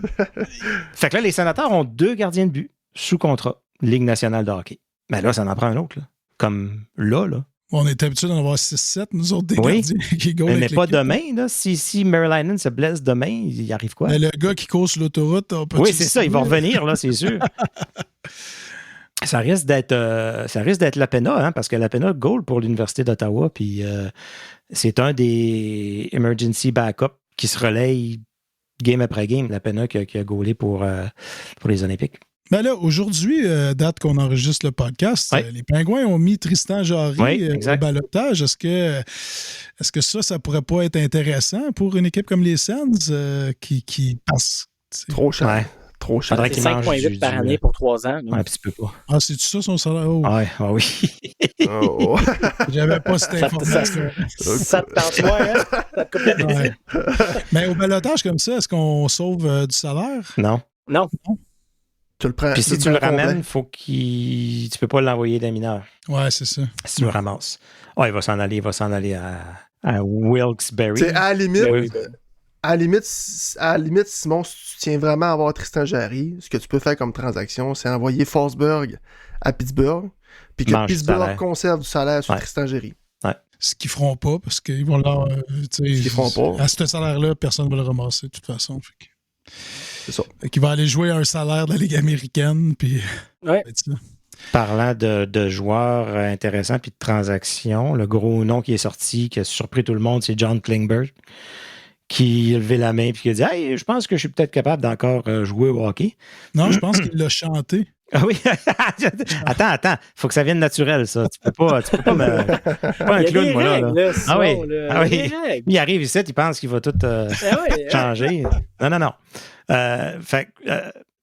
que là, les Sénateurs ont 2 gardiens de but sous contrat, Ligue nationale de hockey. Mais là, ça en prend un autre. Là. Comme là. On est habitué d'en avoir 6-7, nous autres, des gardiens qui goalent. Mais pas demain. Là. Si Meriläinen se blesse demain, il arrive quoi? Mais le gars qui court sur l'autoroute... Oui, c'est ça. Il va revenir, là, c'est sûr. Ça risque d'être Lapena, parce que Lapena goal pour l'Université d'Ottawa, puis c'est un des emergency backup qui se relaye game après game, Lapena qui a goalé pour les Olympiques. Ben là, aujourd'hui, date qu'on enregistre le podcast, les Pingouins ont mis Tristan Jarry au ballottage. Est-ce que ça pourrait pas être intéressant pour une équipe comme les Sens qui passe? Trop cher. Ouais. Trop cher. C'est 5,8 par année pour 3 ans. Un petit peu pas. Ah, c'est-tu ça son salaire? Oh. Ouais, oui. Oh. J'avais pas cette information. Ça te tente pas, hein? Mais au ballottage comme ça, est-ce qu'on sauve du salaire? Non. Tu le prends. Puis si tu le ramènes, tu peux pas l'envoyer d'un mineur. Ouais, c'est ça. Si tu le ramasses. Il va s'en aller à Wilkes-Barre. C'est à la limite, Simon, si tu tiens vraiment à avoir Tristan Jarry, ce que tu peux faire comme transaction, c'est envoyer Forsberg à Pittsburgh, puis que Pittsburgh conserve du salaire sur Tristan Jarry. Ouais. ce qu'ils feront pas, parce qu'ils vont leur... ils feront pas. À ce salaire-là, personne ne va le ramasser, de toute façon. C'est ça. Qui va aller jouer à un salaire de la Ligue américaine, puis... Ouais. Parlant de joueurs intéressants puis de transactions, le gros nom qui est sorti, qui a surpris tout le monde, c'est John Klingberg, qui a levé la main et qui a dit « Hey, je pense que je suis peut-être capable d'encore jouer au hockey. » Non, je pense qu'il l'a chanté. Ah oui? Attends. Faut que ça vienne naturel, ça. Tu peux pas pas un clown, moi, là. Ah oui. Il arrive ici, il pense qu'il va tout changer. Non.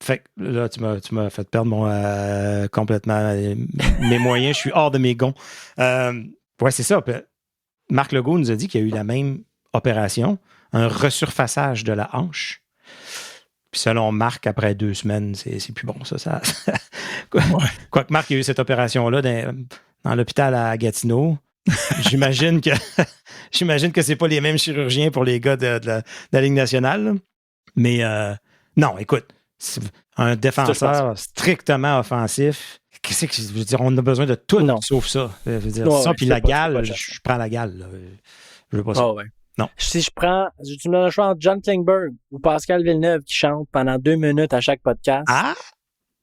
Fait que là, tu m'as fait perdre complètement mes moyens. Je suis hors de mes gonds. Ouais, c'est ça. Marc Legault nous a dit qu'il y a eu la même opération, un resurfaçage de la hanche. Puis selon Marc, après 2 semaines, c'est plus bon, ça. Quoique Marc a eu cette opération-là dans l'hôpital à Gatineau. J'imagine que c'est pas les mêmes chirurgiens pour les gars de la Ligue nationale. Là. Mais non, écoute, un défenseur strictement offensif, qu'est-ce que je veux dire, on a besoin de tout sauf ça. Je veux dire, ça, puis la gale, je prends la gale. Là. Je veux pas ça. Ouais. Non. Si tu me donnes le choix entre John Klingberg ou Pascal Villeneuve qui chante pendant 2 minutes à chaque podcast,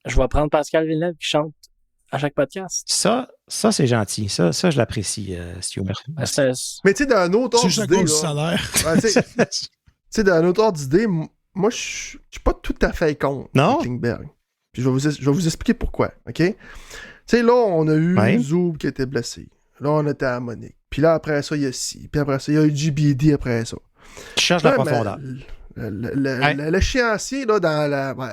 je vais prendre Pascal Villeneuve qui chante à chaque podcast. Ça c'est gentil. Ça, je l'apprécie, Stu. Merci. Mais tu sais, dans un autre ordre d'idée... salaire. Tu sais, dans un autre ordre d'idée, moi, je suis pas tout à fait contre Klingberg. Puis je vais vous expliquer pourquoi, OK? Tu sais, là, on a eu Zoub qui était blessé. Là, on était à Monique. Puis là, après ça, il y a puis après ça, il y a eu GBD après ça. Tu cherches la profondeur. L'échéancier, là,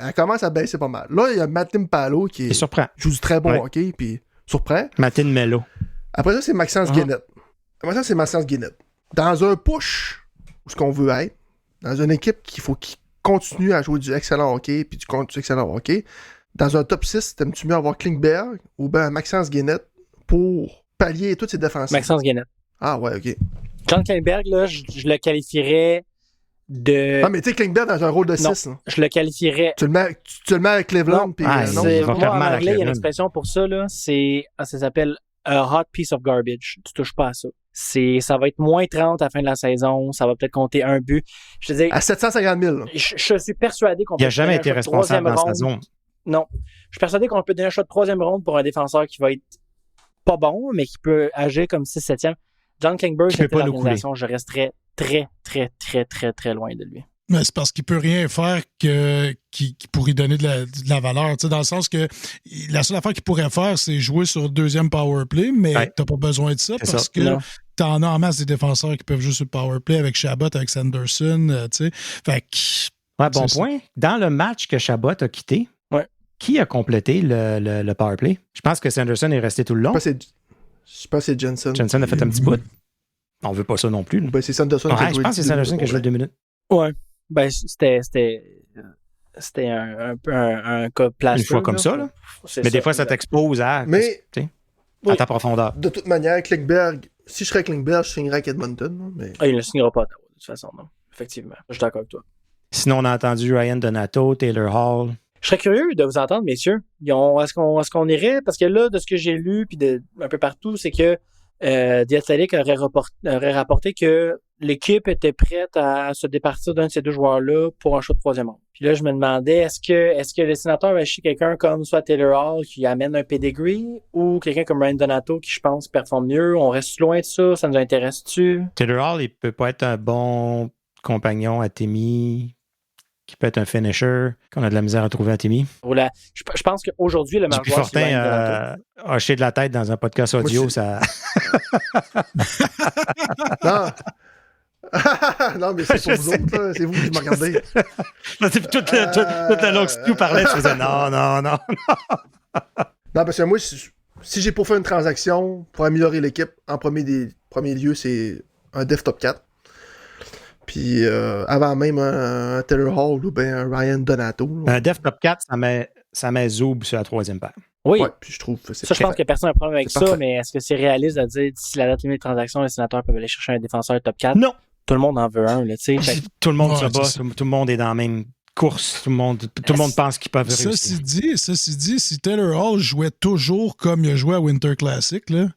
elle commence à baisser pas mal. Là, il y a Matin Palo qui joue du très bon hockey, puis surprend. Matin Mello. Après ça, c'est Maxence Guénette. Dans un push, où ce qu'on veut être, dans une équipe qu'il continue à jouer du excellent hockey, puis du excellent hockey, dans un top 6, t'aimes-tu mieux avoir Klingberg ou bien Maxence Guénette pour pallier toutes ces défenses? Maxence Guénette. Ah ouais, OK. John Klingberg, là, je le qualifierais de... Ah, mais tu sais, Klingberg dans un rôle de 6. Je le qualifierais... Tu le mets avec Cleveland, puis non. Moi, en anglais, il y a une expression pour ça, là, ça s'appelle a hot piece of garbage. Tu touches pas à ça. Ça va être moins 30 à la fin de la saison. Ça va peut-être compter un but. Je te dis, à 750 000. Je suis persuadé qu'on peut... Il n'a jamais été responsable dans sa zone. Non. Je suis persuadé qu'on peut donner un shot de 3e ronde pour un défenseur qui va être pas bon, mais qui peut agir comme 6-7e. John Klingberg, c'est l'organisation. Je resterais très, très, très, très, très loin de lui. Mais c'est parce qu'il peut rien faire qui pourrait donner de la valeur. Dans le sens que la seule affaire qu'il pourrait faire, c'est jouer sur le 2e powerplay, mais t'as pas besoin de ça parce que t'en as en masse des défenseurs qui peuvent jouer sur le powerplay avec Chabot, avec Sanderson. Fait que, bon point. Dans le match que Chabot a quitté, qui a complété le powerplay? Je pense que Sanderson est resté tout le long. Je pense que c'est Jensen. Jensen a fait un petit bout. On veut pas ça non plus. Ben, c'est Sanderson qui a joué. Je pense que c'est Sanderson qui a joué 2 minutes. Ouais. Ben, c'était un peu un cas plaster. Une fois comme ça, là. Mais des fois, ça t'expose à ta profondeur. De toute manière, Klingberg, si je serais Klingberg, je signerais avec Edmonton. Mais... il ne signera pas à Ottawa, de toute façon, non. Effectivement. Je suis d'accord avec toi. Sinon, on a entendu Ryan Donato, Taylor Hall. Je serais curieux de vous entendre, messieurs. Est-ce qu'on irait? Parce que là, de ce que j'ai lu, puis un peu partout, c'est que The Athletic aurait rapporté que l'équipe était prête à se départir d'un de ces 2 joueurs-là pour un show de 3e ronde. Puis là, je me demandais, est-ce que les sénateurs va acheter quelqu'un comme soit Taylor Hall qui amène un pedigree ou quelqu'un comme Ryan Donato qui, je pense, performe mieux? On reste loin de ça? Ça nous intéresse-tu? Taylor Hall, il peut pas être un bon compagnon à Timmy, qui peut être un finisher, qu'on a de la misère à trouver à Timmy. Je pense qu'aujourd'hui, le meilleur joueur, c'est Ryan Donato. Hocher de la tête dans un podcast audio, ça... Non. Non, mais c'est pour vous autres, là. C'est vous qui me regardez. Toute la longue que tu parlais, je faisais non. Non, parce que moi, si j'ai pour faire une transaction pour améliorer l'équipe, en premier lieu, c'est un Def Top 4. Puis avant même un Taylor Hall ou bien un Ryan Donato. Un Def Top 4, ça met Zoub sur la 3e paire. Oui. Ouais, puis je trouve que je pense que personne n'a un problème avec ça, mais est-ce que c'est réaliste de dire d'ici la date limite de transaction, les sénateurs peuvent aller chercher un défenseur top 4? Non. Tout le monde en veut un, là, tu sais. Tout le monde se bat, tout le monde est dans la même course, tout le monde pense qu'ils peuvent réussir. Ceci dit, si Taylor Hall jouait toujours comme il a joué à Winter Classic, là,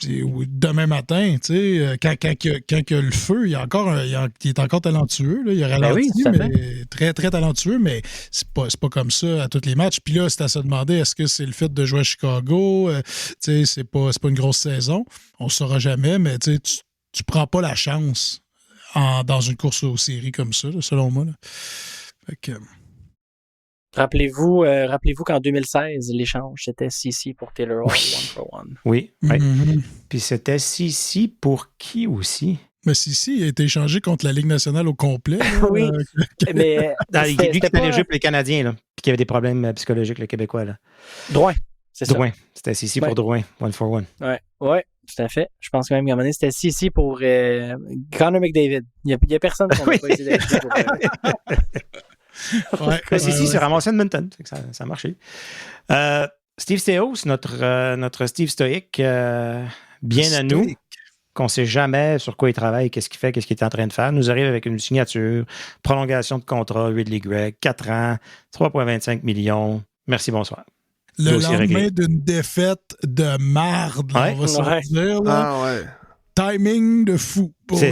demain matin, tu sais, quand il y a le feu, il est encore talentueux. Là, il a ralenti, mais très, très talentueux, mais c'est pas comme ça à tous les matchs. Puis là, c'est à se demander, est-ce que c'est le fait de jouer à Chicago? Tu sais, c'est pas une grosse saison. On ne saura jamais, mais tu prends pas la chance dans une course aux séries comme ça, là, selon moi. Là. Fait que... Rappelez-vous qu'en 2016, l'échange, c'était CC pour Taylor Hall, 1-for-1. Oui. Puis c'était CC pour qui aussi? Mais CC il a été échangé contre la Ligue nationale au complet. Oui, mais... Lui qui était léger pour les Canadiens, là, puis qui avait des problèmes psychologiques, le Québécois. Là. Drouin, c'est ça. Drouin, c'était CC pour Drouin, 1-for-1. Oui, tout à fait. Je pense quand même qu'à un moment donné, c'était CC pour Connor McDavid. Il n'y a personne qui n'a pas essayé d'acheter pour CC s'est ramassé à Edmonton. Ça a marché. Steve Staios, notre Steve Stoic, bien à nous, qu'on ne sait jamais sur quoi il travaille, qu'est-ce qu'il fait, qu'est-ce qu'il est en train de faire, nous arrive avec une signature, prolongation de contrat, Ridley Gregg, 4 ans, 3,25 millions. Merci, bonsoir. Le lendemain d'une défaite de marde, on va se dire. Là. Timing de fou. C'est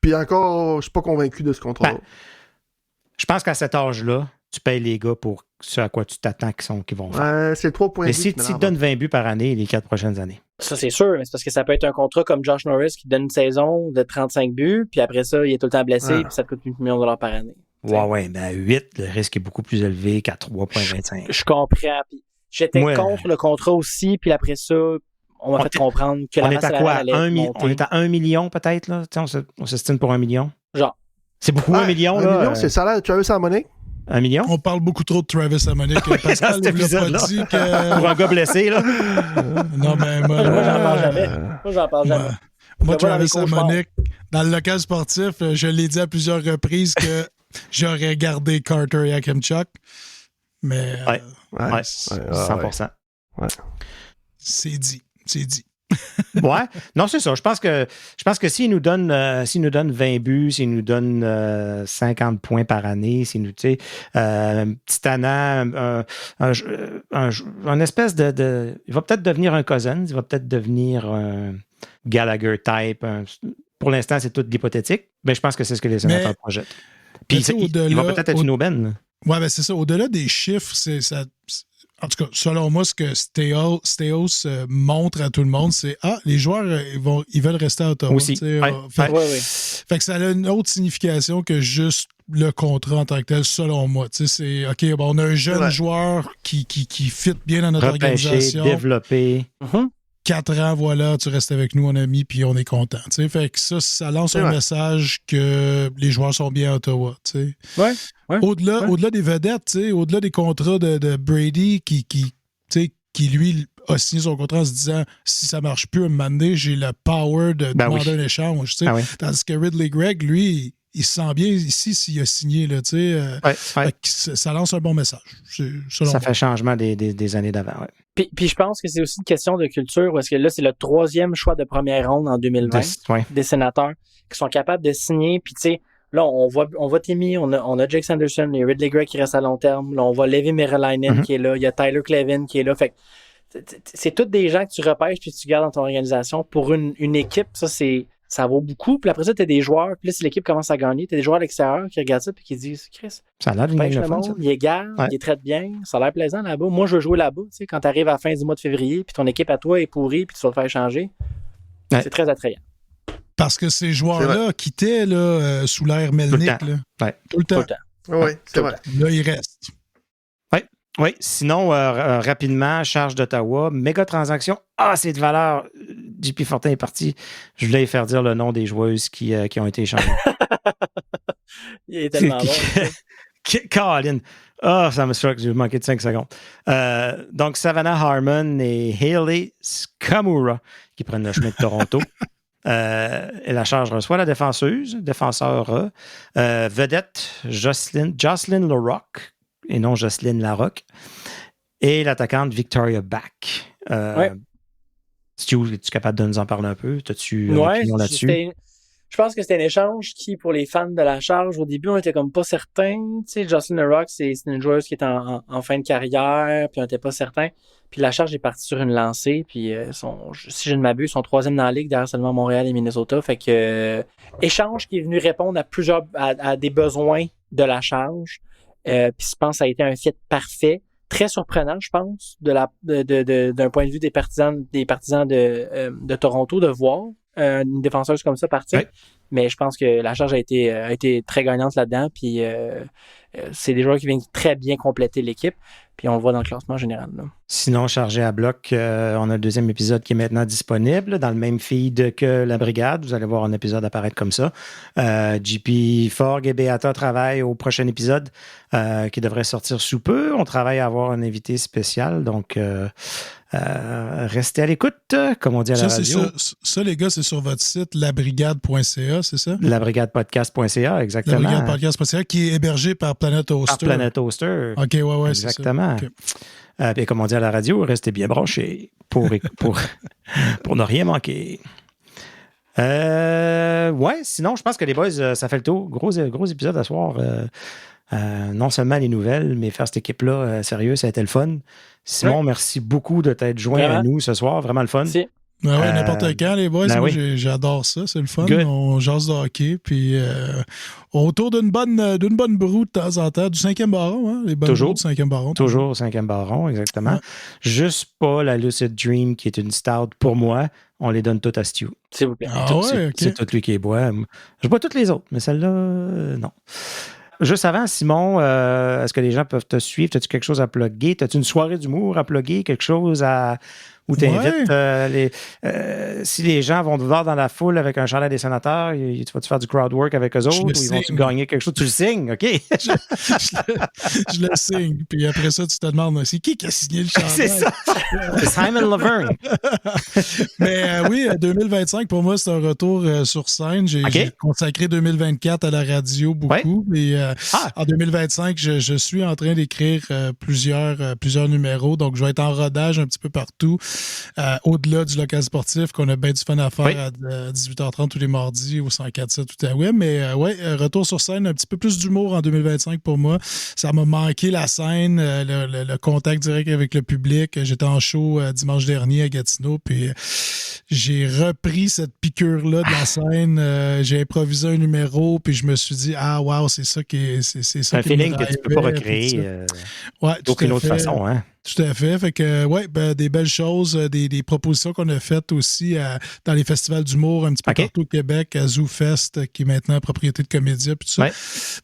Puis encore, je suis pas convaincu de ce contrat-là. Je pense qu'à cet âge-là, tu payes les gars pour ce à quoi tu t'attends qu'ils vont faire. C'est 3,8. Mais si tu donnes 20 buts par année les 4 prochaines années. Ça, c'est sûr, mais c'est parce que ça peut être un contrat comme Josh Norris qui donne une saison de 35 buts, puis après ça, il est tout le temps blessé, puis ça te coûte 8 millions de dollars par année. Ouais, mais à 8, le risque est beaucoup plus élevé qu'à 3,25. Je comprends. Puis j'étais contre le contrat aussi, puis après ça, on m'a fait comprendre que la masse salariale allait monter. On est à 1 million peut-être, là? On s'estime pour 1 million. Genre. C'est beaucoup, 1 million. 1 million, c'est le salaire de Travis Hamonic? 1 million? On parle beaucoup trop de Travis Hamonic. Pascal ne l'a pas dit que... Pour un gars blessé, là. Non, mais moi, j'en parle jamais. Moi, Travis Hamonic, dans le local sportif, je l'ai dit à plusieurs reprises que j'aurais gardé Carter et Akemchuk. Mais... 100%. Ouais. C'est dit. Ouais, non, c'est ça. Je pense que s'il nous donne 20 buts, s'il nous donne 50 points par année, s'il nous, tu sais, petit tannant, un espèce de. Il va peut-être devenir un Cousins, il va peut-être devenir un Gallagher type. Pour l'instant, c'est tout hypothétique, mais je pense que c'est ce que les sénateurs projettent. Puis il va peut-être être une aubaine. Ouais, ben c'est ça. Au-delà des chiffres, ça. En tout cas, selon moi, ce que Staios montre à tout le monde, c'est les joueurs, ils veulent rester à Ottawa. Aussi. Fait que ça a une autre signification que juste le contrat en tant que tel, selon moi. C'est OK, on a un jeune joueur qui fit bien dans notre organisation. Développé. 4 ans, voilà, tu restes avec nous, mon ami, puis on est content. Fait que ça lance un message que les joueurs sont bien à Ottawa. Ouais. Au-delà des vedettes, au-delà des contrats de Brady qui lui a signé son contrat en se disant si ça marche plus, à un moment donné, j'ai le power de demander un échange. Tandis que Ridley Gregg, lui, il se sent bien ici s'il a signé. Là, ça lance un bon message. Ça fait changement des années d'avant. Ouais. Puis je pense que c'est aussi une question de culture, parce que là, c'est le 3e choix de première ronde en 2020 des sénateurs qui sont capables de signer. Puis tu sais, là, on voit Timmy, on a Jake Sanderson, il y a Ridley Gregg qui reste à long terme. Là, on voit Levi Merelainen qui est là. Il y a Tyler Clevin qui est là. Fait que c'est tous des gens que tu repêches puis tu gardes dans ton organisation. Pour une équipe, ça vaut beaucoup. Puis après ça, tu as des joueurs. Puis là, si l'équipe commence à gagner, tu as des joueurs à l'extérieur qui regardent ça puis qui disent Chris, ça a l'air d'une game de fun, ça. Il est garde, il est traite bien, ça a l'air plaisant là-bas. Moi, je veux jouer là-bas. Tu sais, quand tu arrives à la fin du mois de février puis ton équipe à toi est pourrie puis tu vas te faire changer, c'est très attrayant. Parce que ces joueurs-là quittaient sous l'ère Melnick. Tout le temps. Oui, c'est vrai. Là, ils restent. Oui. Sinon, rapidement, charge d'Ottawa, méga transaction. C'est de valeur. JP Fortin est parti. Je voulais faire dire le nom des joueuses qui ont été échangées. Il est tellement bon. Colin. Ça me struck. J'ai manqué de 5 secondes. Donc, Savannah Harmon et Hayley Skamura qui prennent le chemin de Toronto. Et la charge reçoit la défenseur vedette Jocelyn Larocque et non Jocelyne Larocque et l'attaquante Victoria Back. Stu, es-tu capable de nous en parler un peu? As-tu une opinion là-dessus? Je pense que c'était un échange qui, pour les fans de la charge, au début, on était comme pas certains. Tu sais, Jocelyne Larocque, c'est une joueuse qui est en fin de carrière, puis on n'était pas certain. Puis la Charge est partie sur une lancée. Puis si je ne m'abuse, ils sont 3e dans la ligue derrière seulement Montréal et Minnesota. Fait que Échange qui est venu répondre à des besoins de la Charge. Puis je pense que ça a été un fit parfait. Très surprenant, je pense, d'un point de vue des partisans de Toronto de voir une défenseuse comme ça partir. Ouais. Mais je pense que la Charge a été très gagnante là-dedans. Puis c'est des joueurs qui viennent très bien compléter l'équipe. Puis on le voit dans le classement général. Là. Sinon, Chargé à bloc, on a le 2e épisode qui est maintenant disponible dans le même feed que La Brigade. Vous allez voir un épisode apparaître comme ça. JP Forg et Beata travaillent au prochain épisode qui devrait sortir sous peu. On travaille à avoir un invité spécial. Donc, restez à l'écoute, comme on dit à la radio. Ça, les gars, c'est sur votre site labrigade.ca, c'est ça? Labrigadepodcast.ca, exactement. Labrigadepodcast.ca, qui est hébergé par Planet Hoster. Par Planet Hoster. OK, ouais, exactement. C'est ça. Okay. Puis comme on dit à la radio, restez bien branchés pour ne rien manquer. Sinon, je pense que les boys, ça fait le tour. Gros épisode à soir. Non seulement les nouvelles, mais faire cette équipe-là, sérieux, ça a été le fun. Simon, merci beaucoup de t'être joint à nous ce soir. Vraiment le fun. Merci. N'importe quand, les boys. Moi, j'adore ça. C'est le fun. Good. On jase de hockey. Puis, autour d'une bonne broue de temps en temps, du 5e baron. Hein, les bonnes broues du 5e baron. Toujours au 5e baron, exactement. Ouais. Juste pas la Lucid Dream, qui est une stout pour moi. On les donne toutes à Stu. S'il vous plaît. C'est tout lui qui les boit. Je bois toutes les autres, mais celle-là, non. Juste avant, Simon, est-ce que les gens peuvent te suivre? As-tu quelque chose à plugger? As-tu une soirée d'humour à plugger? Quelque chose où tu invites si les gens vont te voir dans la foule avec un chandail des sénateurs, tu vas-tu faire du crowd work avec eux autres ou ils vont-tu gagner quelque chose? Tu le signes, OK? je le signe. Puis après ça, tu te demandes, c'est qui a signé le chandail? C'est ça! C'est Simon Laverne. Mais oui, 2025, pour moi, c'est un retour sur scène. J'ai consacré 2024 à la radio beaucoup. Et en 2025, je suis en train d'écrire plusieurs numéros. Donc, je vais être en rodage un petit peu partout. Au-delà du local sportif, qu'on a bien du fun à faire à 18h30 tous les mardis au 104.7 Outaouais. Mais retour sur scène, un petit peu plus d'humour en 2025 pour moi. Ça m'a manqué la scène, le contact direct avec le public. J'étais en show dimanche dernier à Gatineau, puis j'ai repris cette piqûre-là de la scène. J'ai improvisé un numéro, puis je me suis dit, wow, c'est ça qui est... C'est ça un feeling que tu peux pas recréer d'aucune autre façon, hein? Tout à fait. Fait que, des belles choses, des propositions qu'on a faites aussi dans les festivals d'humour un petit peu partout au Québec, à ZooFest, qui est maintenant propriété de Comédia, puis tout ça. Ouais.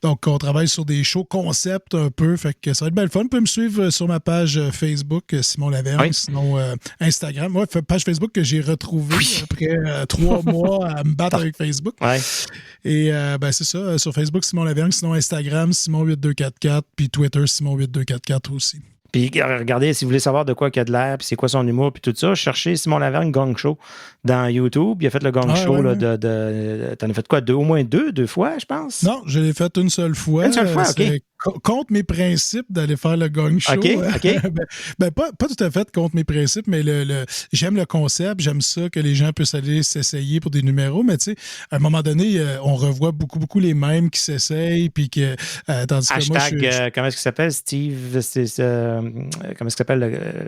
Donc, on travaille sur des shows concept un peu. Fait que ça va être bien le fun. Vous pouvez me suivre sur ma page Facebook, Simon Lavergne, sinon Instagram. Moi, page Facebook que j'ai retrouvée après 3 mois à me battre avec Facebook. Ouais. Et c'est ça. Sur Facebook, Simon Lavergne, sinon Instagram, Simon8244, puis Twitter, Simon8244 aussi. Puis regardez, si vous voulez savoir de quoi il y a de l'air, puis c'est quoi son humour, puis tout ça, cherchez Simon Lavergne Gong Show dans YouTube. Il a fait le Gong Show. T'en as fait quoi? Au moins deux fois, je pense? Non, je l'ai fait une seule fois. Une seule fois, OK. Contre mes principes d'aller faire le Gong Show. OK. Pas tout à fait contre mes principes, mais j'aime le concept. J'aime ça que les gens puissent aller s'essayer pour des numéros. Mais tu sais, à un moment donné, on revoit beaucoup les mêmes qui s'essayent. Puis que, tandis que moi, comment est-ce qu'il s'appelle? Steve... comment est-ce qu'il s'appelle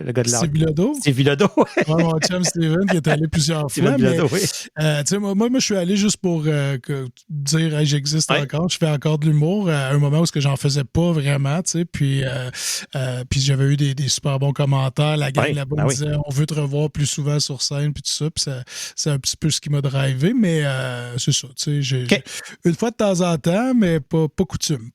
le gars de l'art? Steve Bilodeau. Steve Bilodeau. Mon chum Steven qui est allé plusieurs fois. Bilodeau, moi, je suis allé juste pour dire j'existe encore. Je fais encore de l'humour à un moment où j'en faisais pas vraiment, tu sais, puis j'avais eu des super bons commentaires. La gang là-bas me disait on veut te revoir plus souvent sur scène, puis tout ça, puis c'est un petit peu ce qui m'a drivé, mais c'est ça, tu sais, une fois de temps en temps, mais pas coutume.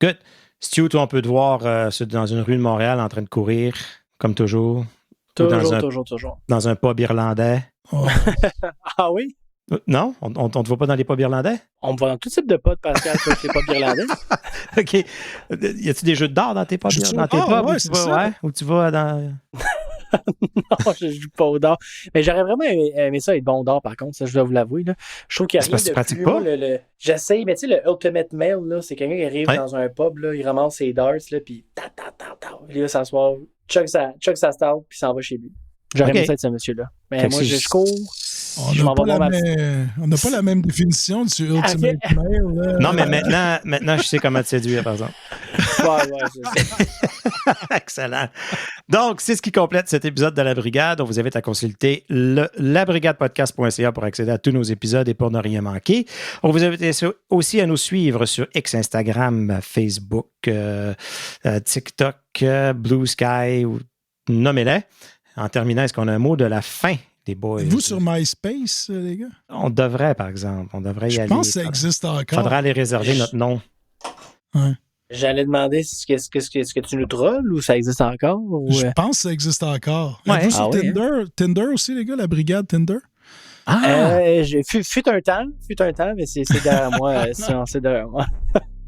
Good. Stu, toi, on peut te voir dans une rue de Montréal en train de courir, comme toujours. Toujours. Dans un pub irlandais. Oh. Ah oui? Non? On ne te voit pas dans les pubs irlandais? On me voit dans tout type de potes, Pascal, sauf les pubs irlandais. OK. Y a-tu des jeux d'or dans tes pubs? Où tu vas dans... Non, je joue pas au dard. Mais j'aurais vraiment aimé ça être bon au dard, par contre, ça, je dois vous l'avouer. Là. Je trouve qu'il y a rien de plus haut. J'essaye, mais tu sais, le Ultimate Mail, là, c'est quelqu'un qui arrive dans un pub, là, il ramasse ses darts, là, puis puis là, s'assoit, chug sa stout, puis s'en va chez lui. J'aurais aimé ça être ce monsieur-là. Mais moi, je cours. On n'a pas la même définition du Ultimate Mail. Là. Non, mais maintenant, je sais comment te séduire, par exemple. c'est ça. Excellent. Donc, c'est ce qui complète cet épisode de La Brigade. On vous invite à consulter labrigadepodcast.ca pour accéder à tous nos épisodes et pour ne rien manquer. On vous invite aussi à nous suivre sur X, Instagram, Facebook, TikTok, Blue Sky, nommez-les. En terminant, est-ce qu'on a un mot de la fin? Des boys. Êtes-vous sur MySpace, les gars? On devrait, par exemple. On devrait y aller. Je pense que ça existe encore. Il faudra aller réserver notre nom. Ouais. J'allais demander est-ce que tu nous trolls ou ça existe encore? Ou... Je pense que ça existe encore. Ouais. Êtes-vous sur Tinder? Tinder aussi, les gars, la brigade Tinder? Fut un temps, mais c'est derrière moi. C'est derrière moi.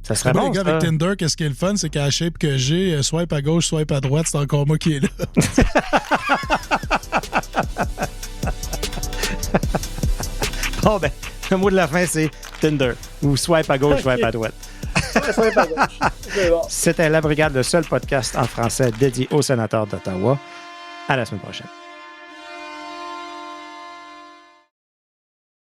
Ça serait bon, les gars, avec Tinder, qu'est-ce qui est le fun? C'est qu'à la shape que j'ai, swipe à gauche, swipe à droite, c'est encore moi qui est là. Bon, ben, le mot de la fin, c'est Tinder. Ou swipe à gauche, swipe à droite. Swipe à gauche. Bon. C'était La Brigade, le seul podcast en français dédié aux sénateurs d'Ottawa. À la semaine prochaine.